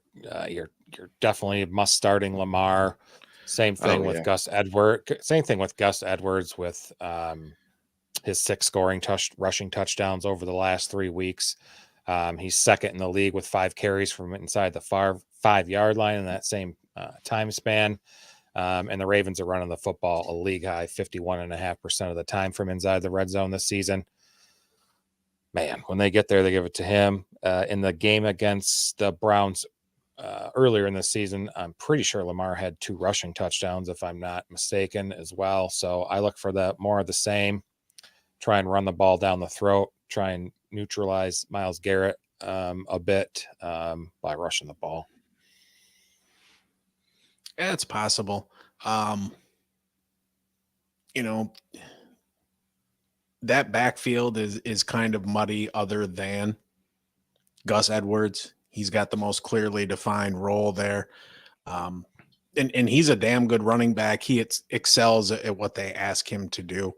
definitely must starting Lamar. Same thing with Gus Edwards. Same thing with Gus Edwards with his 6 rushing touchdowns over the last 3 weeks. He's second in the league with 5 carries from inside the 5-yard line in that same time span. And the Ravens are running the football a league high 51.5% of the time from inside the red zone this season. Man, when they get there, they give it to him. In the game against the Browns earlier in the season, I'm pretty sure Lamar had 2 rushing touchdowns, if I'm not mistaken, as well. So I look for that more of the same. Try and run the ball down the throat. Try and neutralize Myles Garrett a bit by rushing the ball. Yeah, it's possible. That backfield is kind of muddy other than Gus Edwards. He's got the most clearly defined role there. And he's a damn good running back. He excels at what they ask him to do.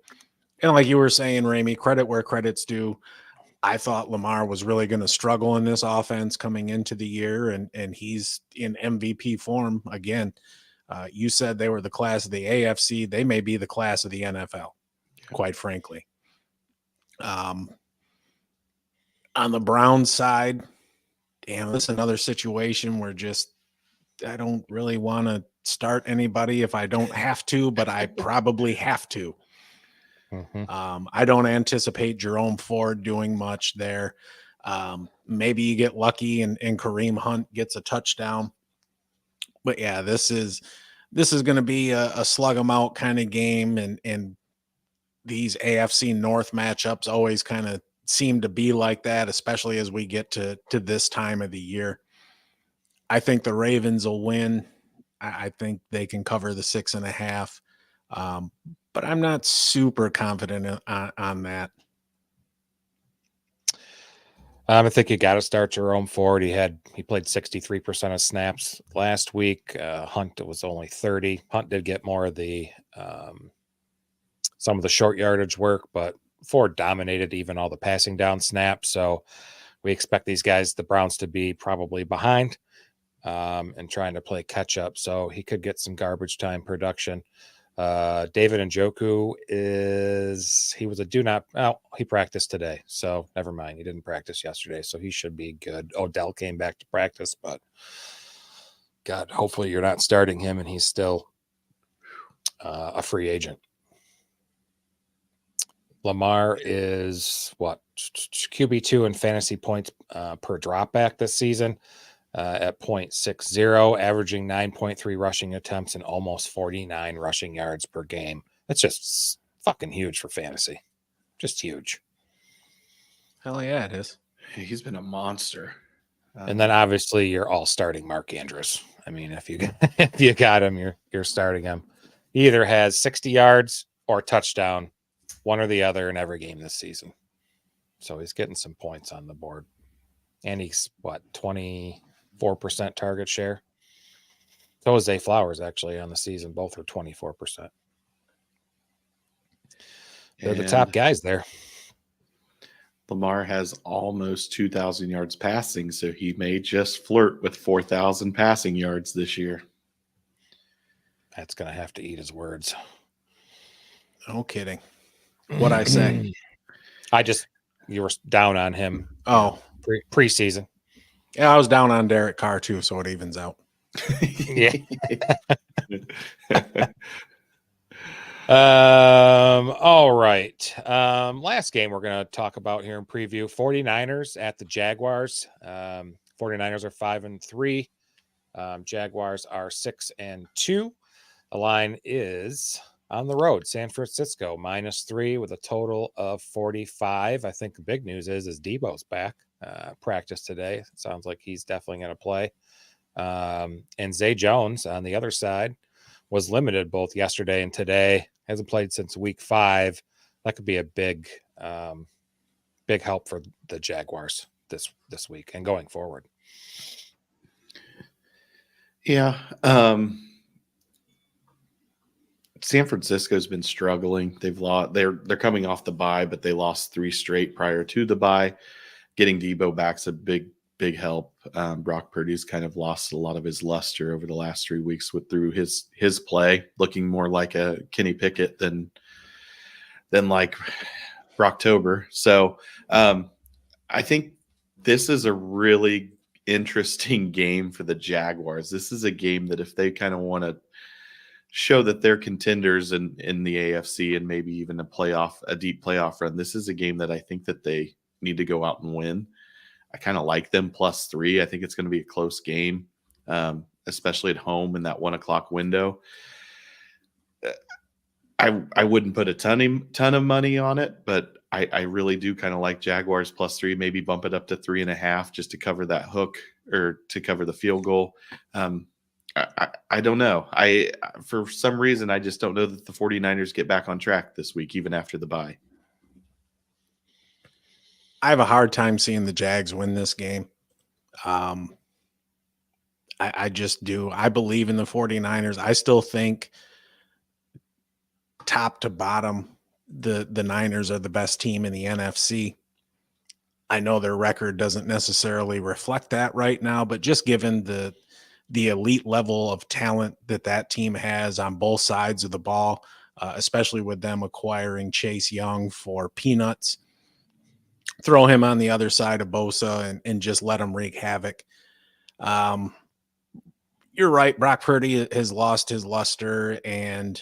And like you were saying, Ramey, credit where credit's due. I thought Lamar was really going to struggle in this offense coming into the year, and he's in MVP form again. You said they were the class of the AFC. They may be the class of the NFL, quite frankly. On the Browns side, damn, this is another situation where I don't really want to start anybody if I don't have to, but I probably have to. Mm-hmm. I don't anticipate Jerome Ford doing much there. Maybe you get lucky and Kareem Hunt gets a touchdown. But yeah, this is going to be a slug 'em out kind of game, and these AFC North matchups always kind of seem to be like that, especially as we get to this time of the year. I think the Ravens will win. I think they can cover the 6.5. But I'm not super confident on that. I think you got to start Jerome Ford. He played 63% of snaps last week. Hunt was only 30. Hunt did get more of the some of the short yardage work, but Ford dominated even all the passing down snaps. So we expect these guys, the Browns, to be probably behind and trying to play catch up. So he could get some garbage time production. David Njoku he practiced today. So never mind. He didn't practice yesterday. So he should be good. Odell came back to practice, but God, hopefully you're not starting him and he's still a free agent. Lamar is QB2 in fantasy points per dropback this season at 0.60, averaging 9.3 rushing attempts and almost 49 rushing yards per game. That's just fucking huge for fantasy. Just huge. Hell yeah, it is. He's been a monster. And then obviously you're all starting Mark Andrews. I mean, if you got him, you're starting him. He either has 60 yards or a touchdown, one or the other in every game this season. So he's getting some points on the board. And he's 24% target share. So is Zay Flowers actually on the season. Both are 24%. They're the top guys there. Lamar has almost 2,000 yards passing, so he may just flirt with 4,000 passing yards this year. That's going to have to eat his words. No kidding. What'd I say? You were down on him. Oh, preseason. Yeah, I was down on Derek Carr too, so it evens out. Yeah. All right. Last game we're going to talk about here in preview, 49ers at the Jaguars. 49ers are 5-3. Jaguars are 6-2. The line is on the road, San Francisco -3 with a total of 45. I think the big news is Debo's back. Practice today. It sounds like he's definitely going to play. And Zay Jones on the other side was limited both yesterday and today. Hasn't played since week 5. That could be a big help for the Jaguars this week and going forward. Yeah. San Francisco's been struggling. They're coming off the bye, but they lost 3 straight prior to the bye. Getting Debo back's a big help. Brock Purdy's kind of lost a lot of his luster over the last 3 weeks through his play, looking more like a Kenny Pickett than like Brocktober. So I think this is a really interesting game for the Jaguars. This is a game that if they kind of want to show that they're contenders in the AFC and maybe even a deep playoff run, this is a game that I think that they need to go out and win. I kind of like them +3. I think it's going to be a close game, especially at home in that 1:00 window. I wouldn't put a ton of money on it, but I really do kind of like Jaguars +3, maybe bump it up to 3.5 just to cover that hook or to cover the field goal. I don't know. For some reason, I just don't know that the 49ers get back on track this week, even after the bye. I have a hard time seeing the Jags win this game. I just do. I believe in the 49ers. I still think top to bottom, the Niners are the best team in the NFC. I know their record doesn't necessarily reflect that right now, but just given the elite level of talent that team has on both sides of the ball, especially with them acquiring Chase Young for peanuts, throw him on the other side of Bosa and just let him wreak havoc. You're right. Brock Purdy has lost his luster, and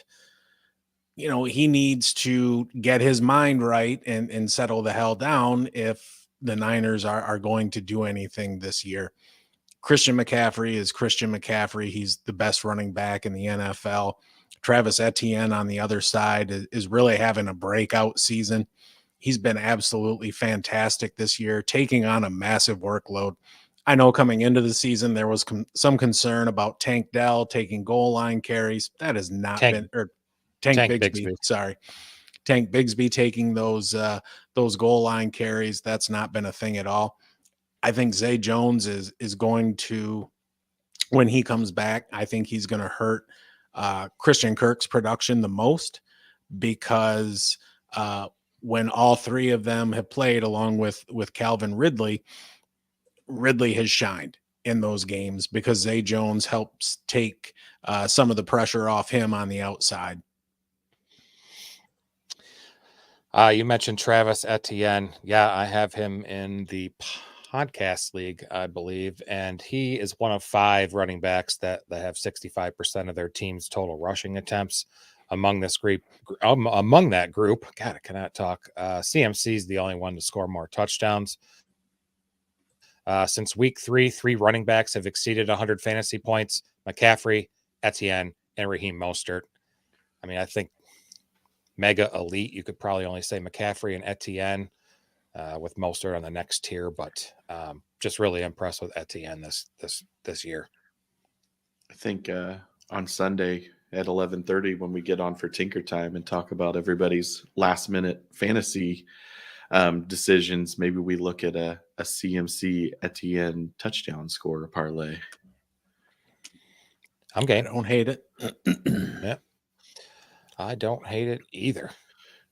he needs to get his mind right and settle the hell down if the Niners are going to do anything this year. Christian McCaffrey is Christian McCaffrey. He's the best running back in the NFL. Travis Etienne on the other side is really having a breakout season. He's been absolutely fantastic this year, taking on a massive workload. I know coming into the season, there was some concern about Tank Dell taking goal line carries. That has not been, or Tank Bigsby, sorry. Tank Bigsby taking those goal line carries. That's not been a thing at all. I think Zay Jones is going to, when he comes back, I think he's going to hurt Christian Kirk's production the most, because when all three of them have played along with Calvin Ridley has shined in those games because Zay Jones helps take some of the pressure off him on the outside. You mentioned Travis Etienne. Yeah, I have him in the podcast league, I believe, and he is one of 5 running backs that have 65% of their team's total rushing attempts. Among this group, among that group, God, I cannot talk. CMC is the only one to score more touchdowns. Since week 3, 3 running backs have exceeded 100 fantasy points: McCaffrey, Etienne, and Raheem Mostert. I mean, I think mega elite, you could probably only say McCaffrey and Etienne, with Mostert on the next tier, but just really impressed with Etienne this year. I think on Sunday at 11:30, when we get on for Tinker Time and talk about everybody's last minute fantasy decisions, maybe we look at a CMC Etienne touchdown score parlay. I'm game. I don't hate it. Yeah, I don't hate it either.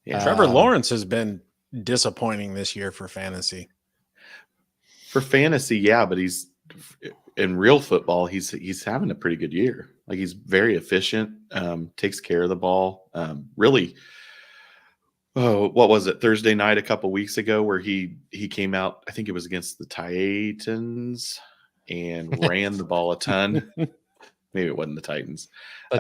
Yeah. Trevor Lawrence has been disappointing this year for fantasy. For fantasy, yeah, but he's in real football. He's having a pretty good year. Like, he's very efficient, takes care of the ball. Really, what was it, Thursday night a couple weeks ago, where he came out, I think it was against the Titans, and ran the ball a ton. Maybe it wasn't the Titans. The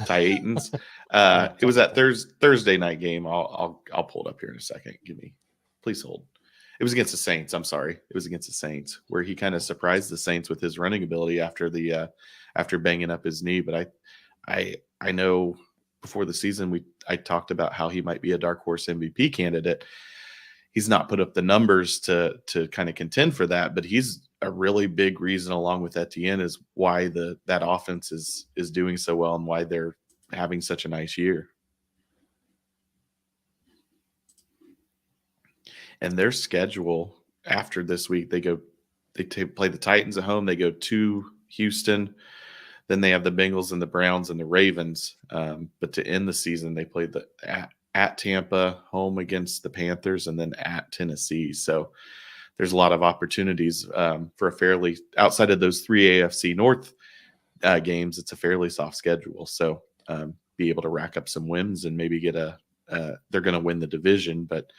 Titans. It was that Thursday night game. I'll pull it up here in a second. Please hold. It was against the Saints. I'm sorry. It was against the Saints, where he kind of surprised the Saints with his running ability after banging up his knee. But I know before the season I talked about how he might be a dark horse MVP candidate. He's not put up the numbers to kind of contend for that, but he's a really big reason, along with Etienne, is why that offense is doing so well and why they're having such a nice year. And their schedule after this week, they play the Titans at home. They go to Houston. Then they have the Bengals and the Browns and the Ravens. But to end the season, they play at Tampa, home against the Panthers, and then at Tennessee. So there's a lot of opportunities for a fairly, outside of those 3 AFC North games, it's a fairly soft schedule. So be able to rack up some wins and maybe get they're going to win the division, but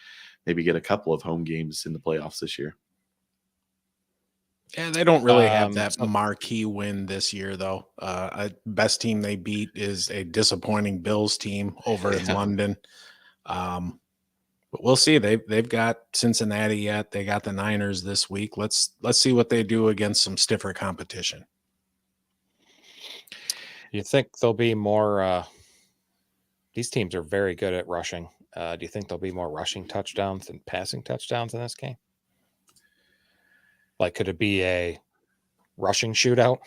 maybe get a couple of home games in the playoffs this year. Yeah, they don't really have that marquee win this year, though. Best team they beat is a disappointing Bills team over in London. But we'll see. They've got Cincinnati yet. They got the Niners this week. Let's see what they do against some stiffer competition. You think there'll be more? These teams are very good at rushing. Do you think there'll be more rushing touchdowns than passing touchdowns in this game? Like, could it be a rushing shootout?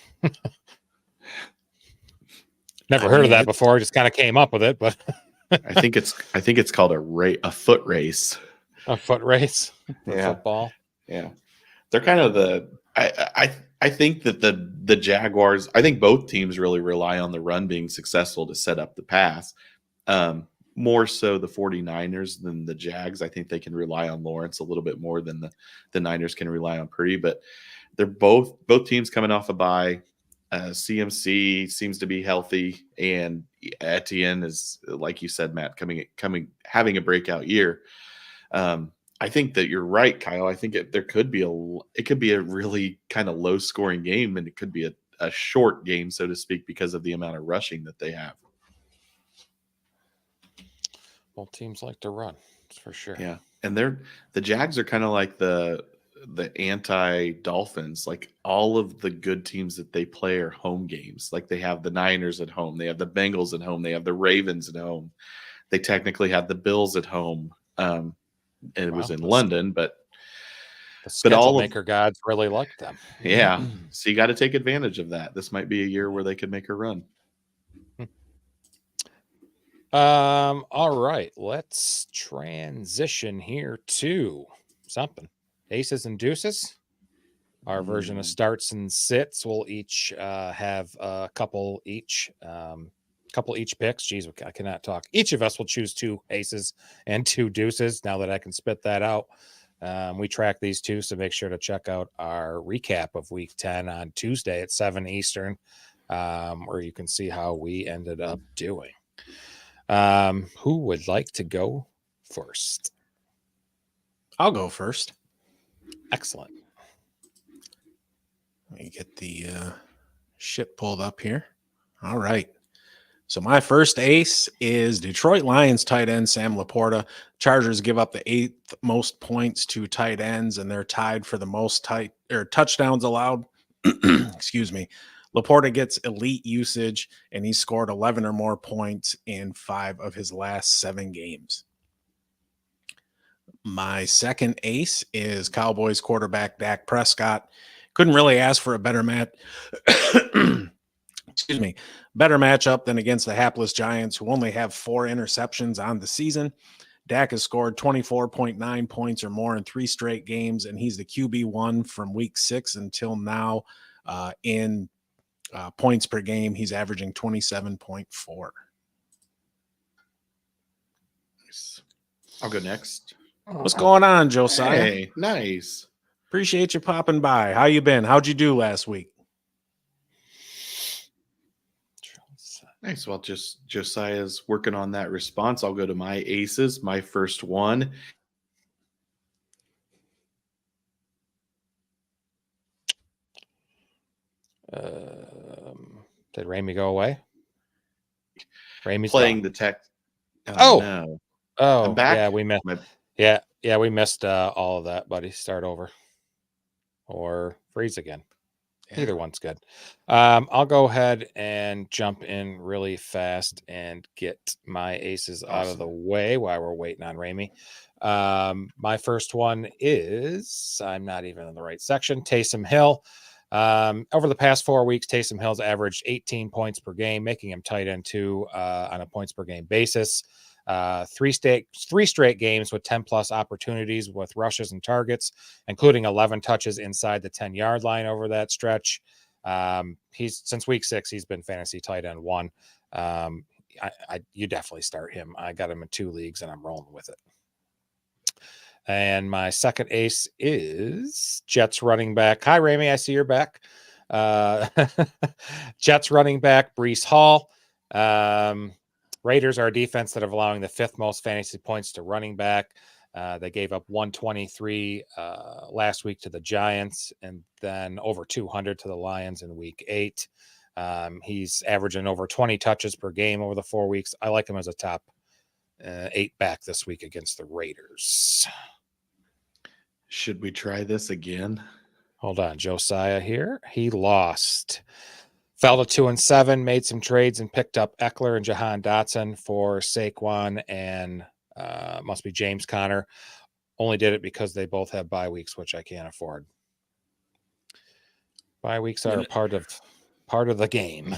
Never heard of that before. Just kind of came up with it, but I think it's called a foot race. A foot race for Yeah. football. Yeah, they're kind of I think that the Jaguars. I think both teams really rely on the run being successful to set up the pass. More so the 49ers than the Jags. I think they can rely on Lawrence a little bit more than the Niners can rely on Purdy, but they're both teams coming off a bye. CMC seems to be healthy, and Etienne is, like you said, Matt, having a breakout year. I think that you're right, Kyle. I think it could be a really kind of low scoring game, and it could be a short game, so to speak, because of the amount of rushing that they have. Well, teams like to run, that's for sure. Yeah, and the Jags are kind of like the anti-Dolphins. Like, all of the good teams that they play are home games. Like, they have the Niners at home, they have the Bengals at home, they have the Ravens at home. They technically had the Bills at home, and it was in London, but The But schedule all of maker gods really like them. yeah, so you got to take advantage of that. This might be a year where they could make a run. All right, let's transition here to something. Aces and deuces. Our version of starts and sits. We'll each have a couple each. Couple each picks. Jeez, I cannot talk. Each of us will choose 2 aces and 2 deuces. Now that I can spit that out, we track these 2, so make sure to check out our recap of Week 10 on Tuesday at 7 Eastern, where you can see how we ended up doing. Who would like to go first? I'll go first. Excellent. Let me get the shit pulled up here. All right. So my first ace is Detroit Lions tight end Sam Laporta. Chargers give up the 8th most points to tight ends, and they're tied for the most touchdowns allowed. Excuse me. Laporta gets elite usage, and he scored 11 or more points in 5 of his last 7 games. My second ace is Cowboys quarterback Dak Prescott. Couldn't really ask for a better match. Excuse me, better matchup than against the hapless Giants, who only have 4 interceptions on the season. Dak has scored 24.9 points or more in 3 straight games, and he's the QB1 from week 6 until now. In points per game, he's averaging 27.4. Nice. I'll go next. What's going on, Josiah? Hey, nice. Appreciate you popping by. How you been? How'd you do last week? Nice. Well, just Josiah's working on that response. I'll go to my aces. My first one. Did Ramey go away? Ramey's playing gone. the tech. Oh. No. Oh, I'm back. yeah, we missed. Yeah, we missed all of that, buddy. Start over or freeze again. Yeah. Either one's good. I'll go ahead and jump in really fast and get my aces out of the way while we're waiting on Ramey. My first one is, I'm not even in the right section, Taysom Hill. Over the past 4 weeks, Taysom Hill's averaged 18 points per game, making him tight end 2 on a points per game basis. 3 straight games with 10 plus opportunities with rushes and targets, including 11 touches inside the 10-yard line over that stretch. He's since week 6, he's been fantasy tight end 1. You definitely start him. I got him in 2 leagues and I'm rolling with it. And my second ace is Jets running back. Hi, Ramey. I see you're back. Jets running back Breece Hall. Raiders are a defense that are allowing the 5th most fantasy points to running back. They gave up 123 last week to the Giants and then over 200 to the Lions in week 8. He's averaging over 20 touches per game over the 4 weeks. I like him as a top 8 back this week against the Raiders. Should we try this again? Hold on, Josiah here. He lost. Fell to 2-7, made some trades and picked up Eckler and Jahan Dotson for Saquon and must be James Conner. Only did it because they both have bye weeks, which I can't afford. Bye weeks are part of the game.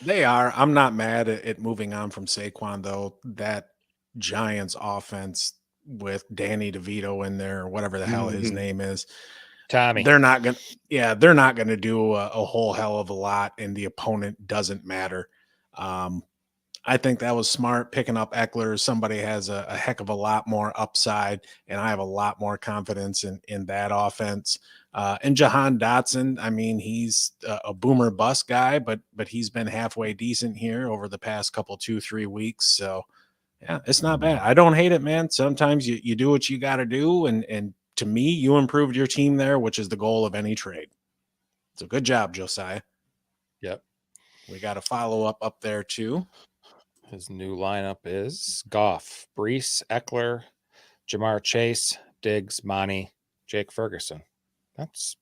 They are. I'm not mad at moving on from Saquon, though. That Giants offense with Danny DeVito in there, or whatever the hell his name is, Tommy. they're not gonna do a whole hell of a lot, and the opponent doesn't matter. I think that was smart picking up Eckler. Somebody has a heck of a lot more upside, and I have a lot more confidence in that offense. And Jahan Dotson, I mean, he's a boomer bust guy, but he's been halfway decent here over the past couple 2-3 weeks. So yeah, it's not bad. I don't hate it, man. Sometimes you do what you got to do, and to me, you improved your team there, which is the goal of any trade. So good job, Josiah. Yep. We got a follow up there too. His new lineup is Goff, Breece, Eckler, Jamar Chase, Diggs, Monty, Jake Ferguson. That's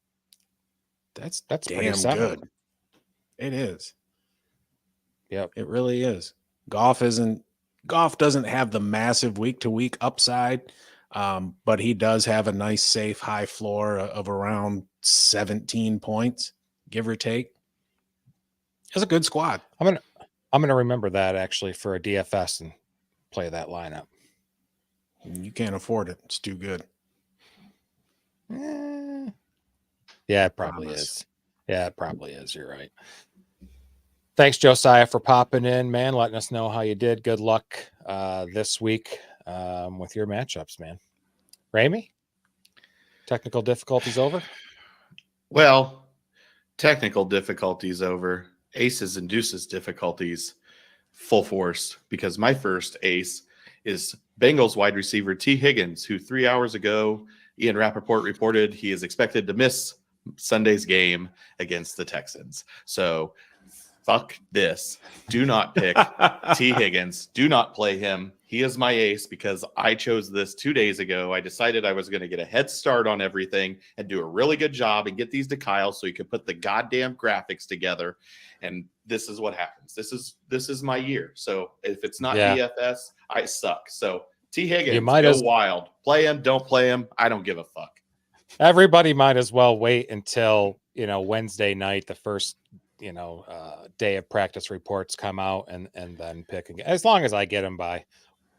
damn good. It is. Yep. It really is. Goff doesn't have the massive week to week upside. But he does have a nice, safe, high floor of around 17 points, give or take. It's a good squad. I'm gonna remember that actually for a DFS and play that lineup. You can't afford it. It's too good. Yeah, it probably is. Yeah, it probably is. You're right. Thanks, Josiah, for popping in, man. Letting us know how you did. Good luck this week with your matchups, man. Ramey, technical difficulties over? Well, technical difficulties over. Aces and deuces difficulties full force, because my first ace is Bengals wide receiver T. Higgins, who 3 hours ago, Ian Rappaport reported he is expected to miss Sunday's game against the Texans. So fuck this. Do not pick T. Higgins. Do not play him. He is my ace because I chose this 2 days ago. I decided I was going to get a head start on everything and do a really good job and get these to Kyle so he could put the goddamn graphics together. And this is what happens. This is my year. So if it's not DFS, I suck. So T. Higgins, go wild. Play him, don't play him. I don't give a fuck. Everybody might as well wait until, Wednesday night, the first, day of practice reports come out and then pick again. As long as I get them by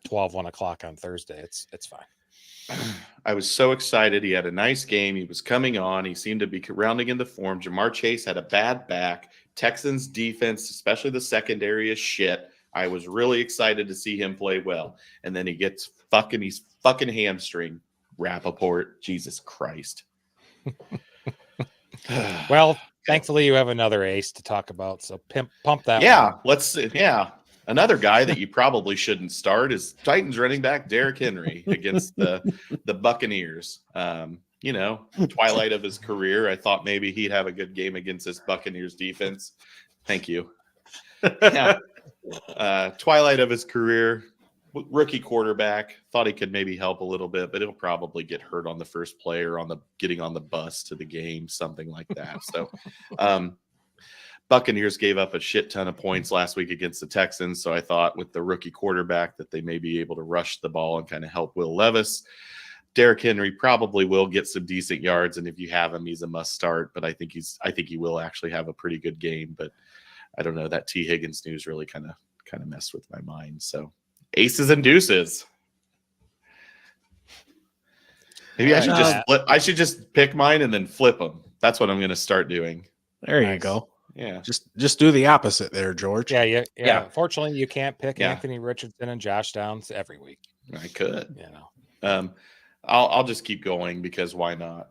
1 o'clock on Thursday, it's fine. I was so excited. He had a nice game. He was coming on. He seemed to be rounding into form. Jamar Chase had a bad back. Texans defense, especially the secondary, is shit. I was really excited to see him play well. And then he's fucking hamstring. Rappaport, Jesus Christ. Well, thankfully you have another ace to talk about. So pump that. Yeah, another guy that you probably shouldn't start is Titans running back Derrick Henry against the Buccaneers. Twilight of his career. I thought maybe he'd have a good game against this Buccaneers defense. Thank you. Yeah. Twilight of his career. Rookie quarterback. Thought he could maybe help a little bit, but he'll probably get hurt on the first play or getting on the bus to the game, something like that. So Buccaneers gave up a shit ton of points last week against the Texans. So I thought with the rookie quarterback that they may be able to rush the ball and kind of help Will Levis. Derrick Henry probably will get some decent yards, and if you have him, he's a must start. But I think he will actually have a pretty good game. But I don't know, that T. Higgins news really kind of messed with my mind. So aces and deuces. Maybe I should just pick mine and then flip them. That's what I'm going to start doing. There you go. Yeah. Just do the opposite there, George. Yeah. Fortunately, you can't pick Anthony Richardson and Josh Downs every week. I could. I'll just keep going because why not?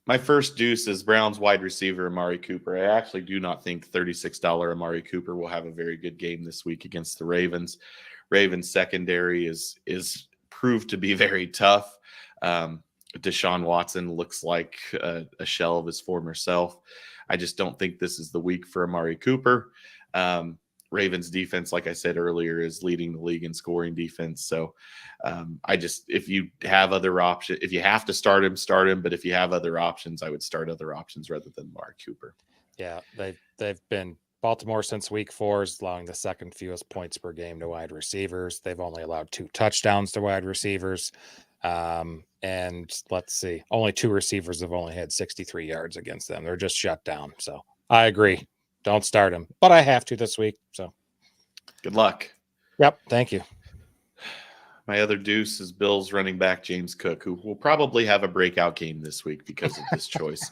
My first deuce is Browns wide receiver Amari Cooper. I actually do not think $36 Amari Cooper will have a very good game this week against the Ravens. Ravens secondary is proved to be very tough. Deshaun Watson looks like a shell of his former self. I just don't think this is the week for Amari Cooper. Ravens defense, like I said earlier, is leading the league in scoring defense. So if you have other options, if you have to start him, start him. But if you have other options, I would start other options rather than Amari Cooper. Yeah, they've been Baltimore since week 4 is allowing the second fewest points per game to wide receivers. They've only allowed 2 touchdowns to wide receivers. And let's see, only 2 receivers have only had 63 yards against them. They're just shut down. So I agree. Don't start him, but I have to this week. So good luck. Yep. Thank you. My other deuce is Bills running back James Cook, who will probably have a breakout game this week because of this choice.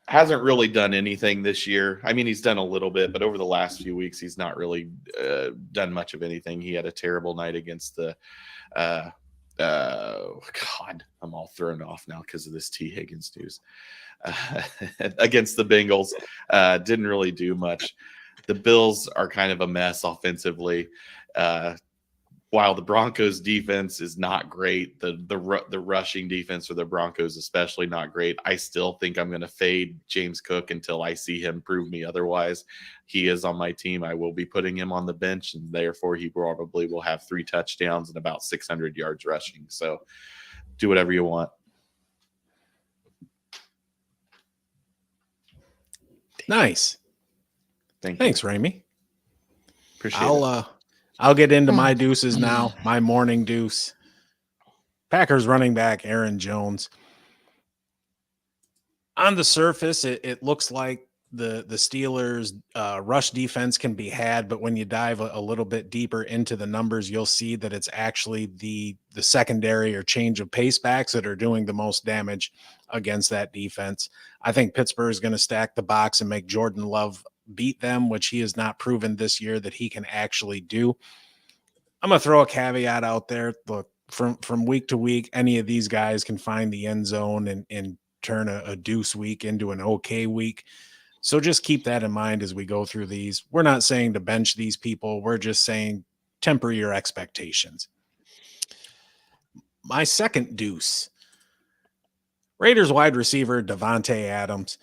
Hasn't really done anything this year. I mean, he's done a little bit, but over the last few weeks, he's not really done much of anything. He had a terrible night against the God, I'm all thrown off now because of this T. Higgins news. Against the Bengals, didn't really do much. The Bills are kind of a mess offensively. While the Broncos defense is not great, the rushing defense for the Broncos especially not great. I still think I'm going to fade James Cook until I see him prove me otherwise. He is on my team. I will be putting him on the bench, and therefore he probably will have 3 touchdowns and about 600 yards rushing. So do whatever you want. Nice. Thanks, Ramey. Appreciate it. I'll get into my deuces now. My morning deuce. Packers running back Aaron Jones. On the surface, it looks like the Steelers' rush defense can be had, but when you dive a little bit deeper into the numbers, you'll see that it's actually the secondary or change of pace backs that are doing the most damage against that defense. I think Pittsburgh is going to stack the box and make Jordan Love beat them, which he has not proven this year that he can actually do. I'm going to throw a caveat out there. Look, from week to week, any of these guys can find the end zone and turn a deuce week into an okay week. So just keep that in mind as we go through these. We're not saying to bench these people. We're just saying temper your expectations. My second deuce, Raiders wide receiver Devontae Adams.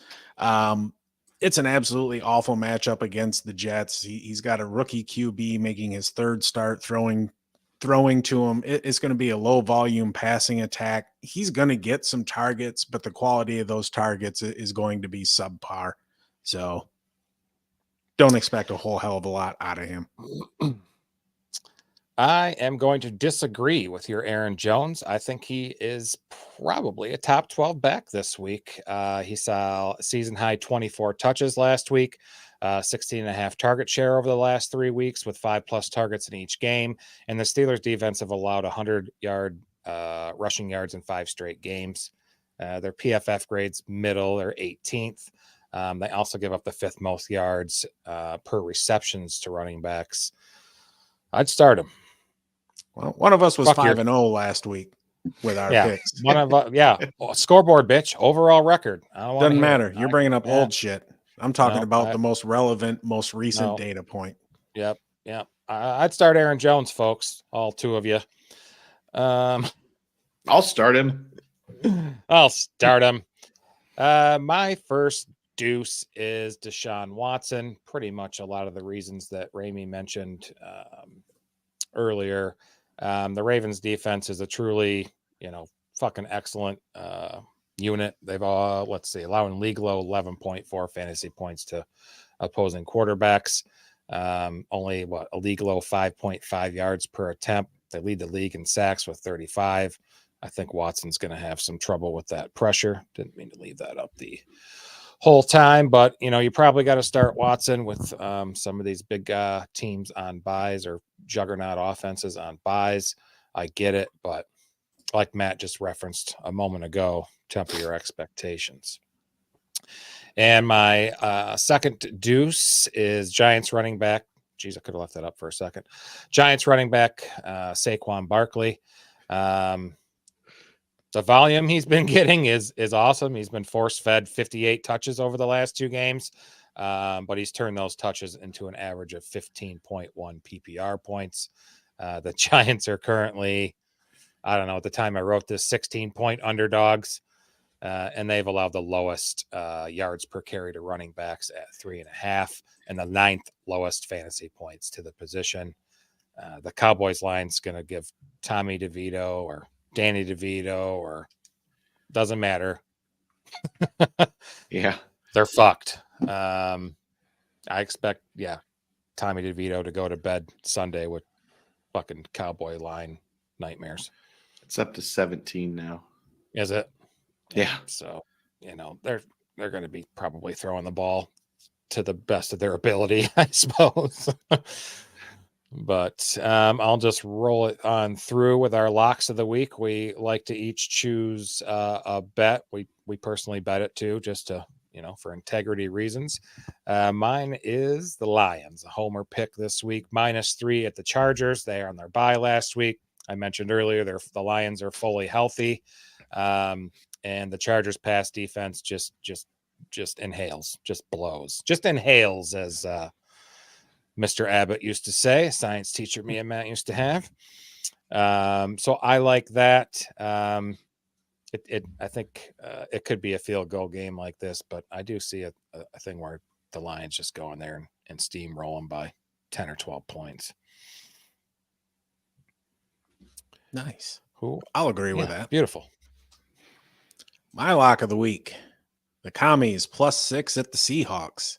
It's an absolutely awful matchup against the Jets. He's got a rookie QB making his third start throwing to him. It's going to be a low volume passing attack. He's going to get some targets, but the quality of those targets is going to be subpar. So don't expect a whole hell of a lot out of him. I am going to disagree with your Aaron Jones. I think he is probably a top 12 back this week. He saw season high 24 touches last week, 16.5 target share over the last 3 weeks with 5+ targets in each game. And the Steelers defense have allowed 100-yard rushing yards in 5 straight games. Their PFF grades middle, they're 18th. They also give up the 5th most yards per receptions to running backs. I'd start him. Well, one of us was 5-0 last week with our picks. One of scoreboard, bitch. Overall record. Doesn't matter. You're bringing up old shit. I'm talking about the most relevant, most recent data point. Yep. I'd start Aaron Jones, folks. All 2 of you. I'll start him. My first deuce is Deshaun Watson. Pretty much a lot of the reasons that Ramey mentioned earlier. The Ravens defense is a truly, fucking excellent unit. They've allowing league low 11.4 fantasy points to opposing quarterbacks. Only a league low 5.5 yards per attempt. They lead the league in sacks with 35. I think Watson's going to have some trouble with that pressure. Didn't mean to leave that up the whole time, but you probably got to start Watson with some of these big teams on buys or juggernaut offenses on buys. I get it, but like Matt just referenced a moment ago, temper your expectations. And my second deuce is Giants running back. Geez, I could have left that up for a second. Giants running back Saquon Barkley. The volume he's been getting is awesome. He's been force-fed 58 touches over the last 2 games, but he's turned those touches into an average of 15.1 PPR points. The Giants are currently, I don't know, at the time I wrote this, 16-point underdogs, and they've allowed the lowest yards per carry to running backs at 3.5 and the 9th lowest fantasy points to the position. The Cowboys line's going to give Tommy DeVito or Danny DeVito or doesn't matter. Yeah, they're fucked. I expect, Tommy DeVito to go to bed Sunday with fucking Cowboy line nightmares. It's up to 17 now. Is it? Yeah. So, they're going to be probably throwing the ball to the best of their ability, I suppose. But I'll just roll it on through with our locks of the week. We like to each choose a bet. We personally bet it too, just to, for integrity reasons. Mine is the Lions, a homer pick this week, -3 at the Chargers. They are on their bye last week. I mentioned earlier, the Lions are fully healthy. And the Chargers pass defense just inhales, just blows, just inhales, as Mr. Abbott used to say, a science teacher me and Matt used to have. So I like that. I think it could be a field goal game like this, but I do see a thing where the Lions just go in there and steamroll them by 10 or 12 points. Nice. I'll agree with that. Beautiful. My lock of the week, the Commies +6 at the Seahawks.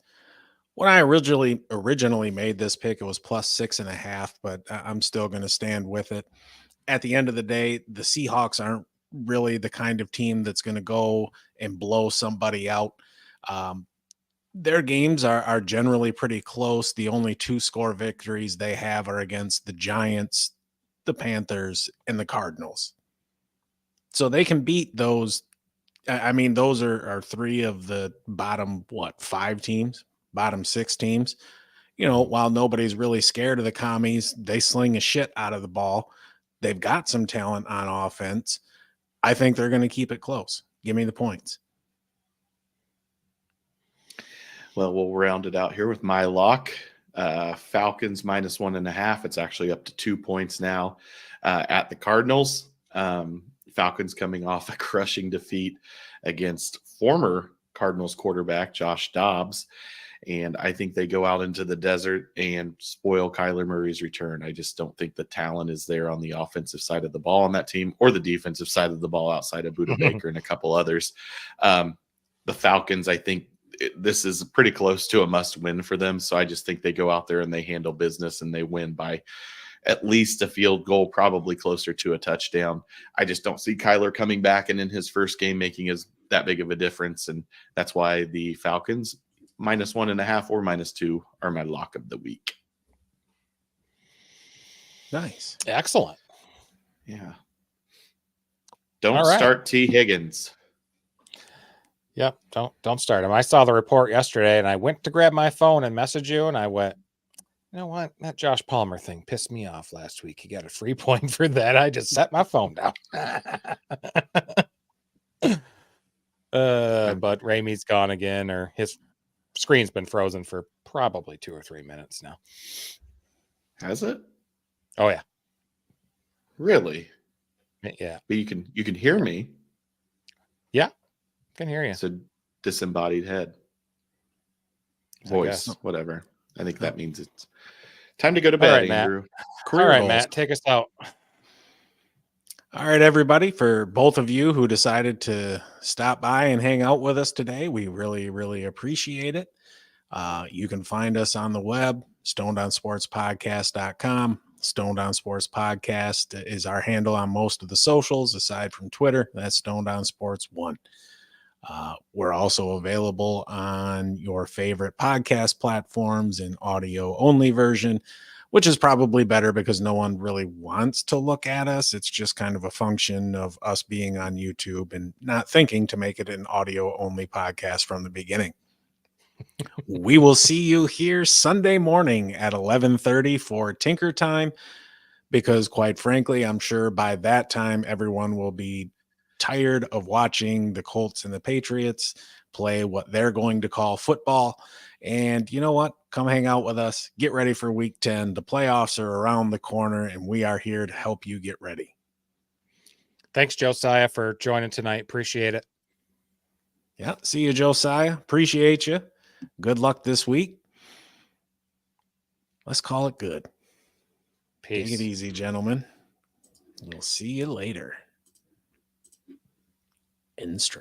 When I originally made this pick, it was +6.5, but I'm still going to stand with it. at the end of the day, the Seahawks aren't really the kind of team that's going to go and blow somebody out. Their games are generally pretty close. The only 2-score victories they have are against the Giants, the Panthers, and the Cardinals. So they can beat those. I mean, those are 3 of the bottom, 5 teams, bottom 6 teams. While nobody's really scared of the commies, they sling a shit out of the ball. They've got some talent on offense. I think they're going to keep it close. Give me the points. Well, we'll round it out here with my lock. Falcons -1.5. It's actually up to 2 points now at the Cardinals. Falcons coming off a crushing defeat against former Cardinals quarterback Josh Dobbs. And I think they go out into the desert and spoil Kyler Murray's return. I just don't think the talent is there on the offensive side of the ball on that team, or the defensive side of the ball outside of Budda Baker and a couple others. The Falcons, I think this is pretty close to a must win for them. So I just think they go out there and they handle business and they win by at least a field goal, probably closer to a touchdown. I just don't see Kyler coming back and in his first game making that big of a difference. And that's why the Falcons -1.5 or -2 are my lock of the week. Nice. Excellent. Yeah. Don't start T. Higgins. Yep. Don't start him. I saw the report yesterday and I went to grab my phone and message you and I went, you know what? That Josh Palmer thing pissed me off last week. He got a free point for that. I just set my phone down. But Ramey's gone again, or his screen's been frozen for probably 2 or 3 minutes now. Has it? Oh yeah. Really? Yeah. But you can hear me. Yeah. Can hear you. It's a disembodied head. Voice, whatever. I think that means it's time to go to bed, right, Andrew. All right, Matt, take us out. All right, everybody, for both of you who decided to stop by and hang out with us today, we really, really appreciate it. You can find us on the web, StoneDownSportsPodcast.com. Stone Down Sports Podcast is our handle on most of the socials, aside from Twitter. That's Stone Down Sports 1. We're also available on your favorite podcast platforms in audio-only version, which is probably better because no one really wants to look at us. It's just kind of a function of us being on YouTube and not thinking to make it an audio-only podcast from the beginning. We will see you here Sunday morning at 11:30 for Tinker Time, because quite frankly, I'm sure by that time, everyone will be tired of watching the Colts and the Patriots play what they're going to call football. And you know what? Come hang out with us. Get ready for week 10. The playoffs are around the corner, and we are here to help you get ready. Thanks, Josiah, for joining tonight. Appreciate it. Yeah. See you, Josiah. Appreciate you. Good luck this week. Let's call it good. Peace. Take it easy, gentlemen. We'll see you later. In stream.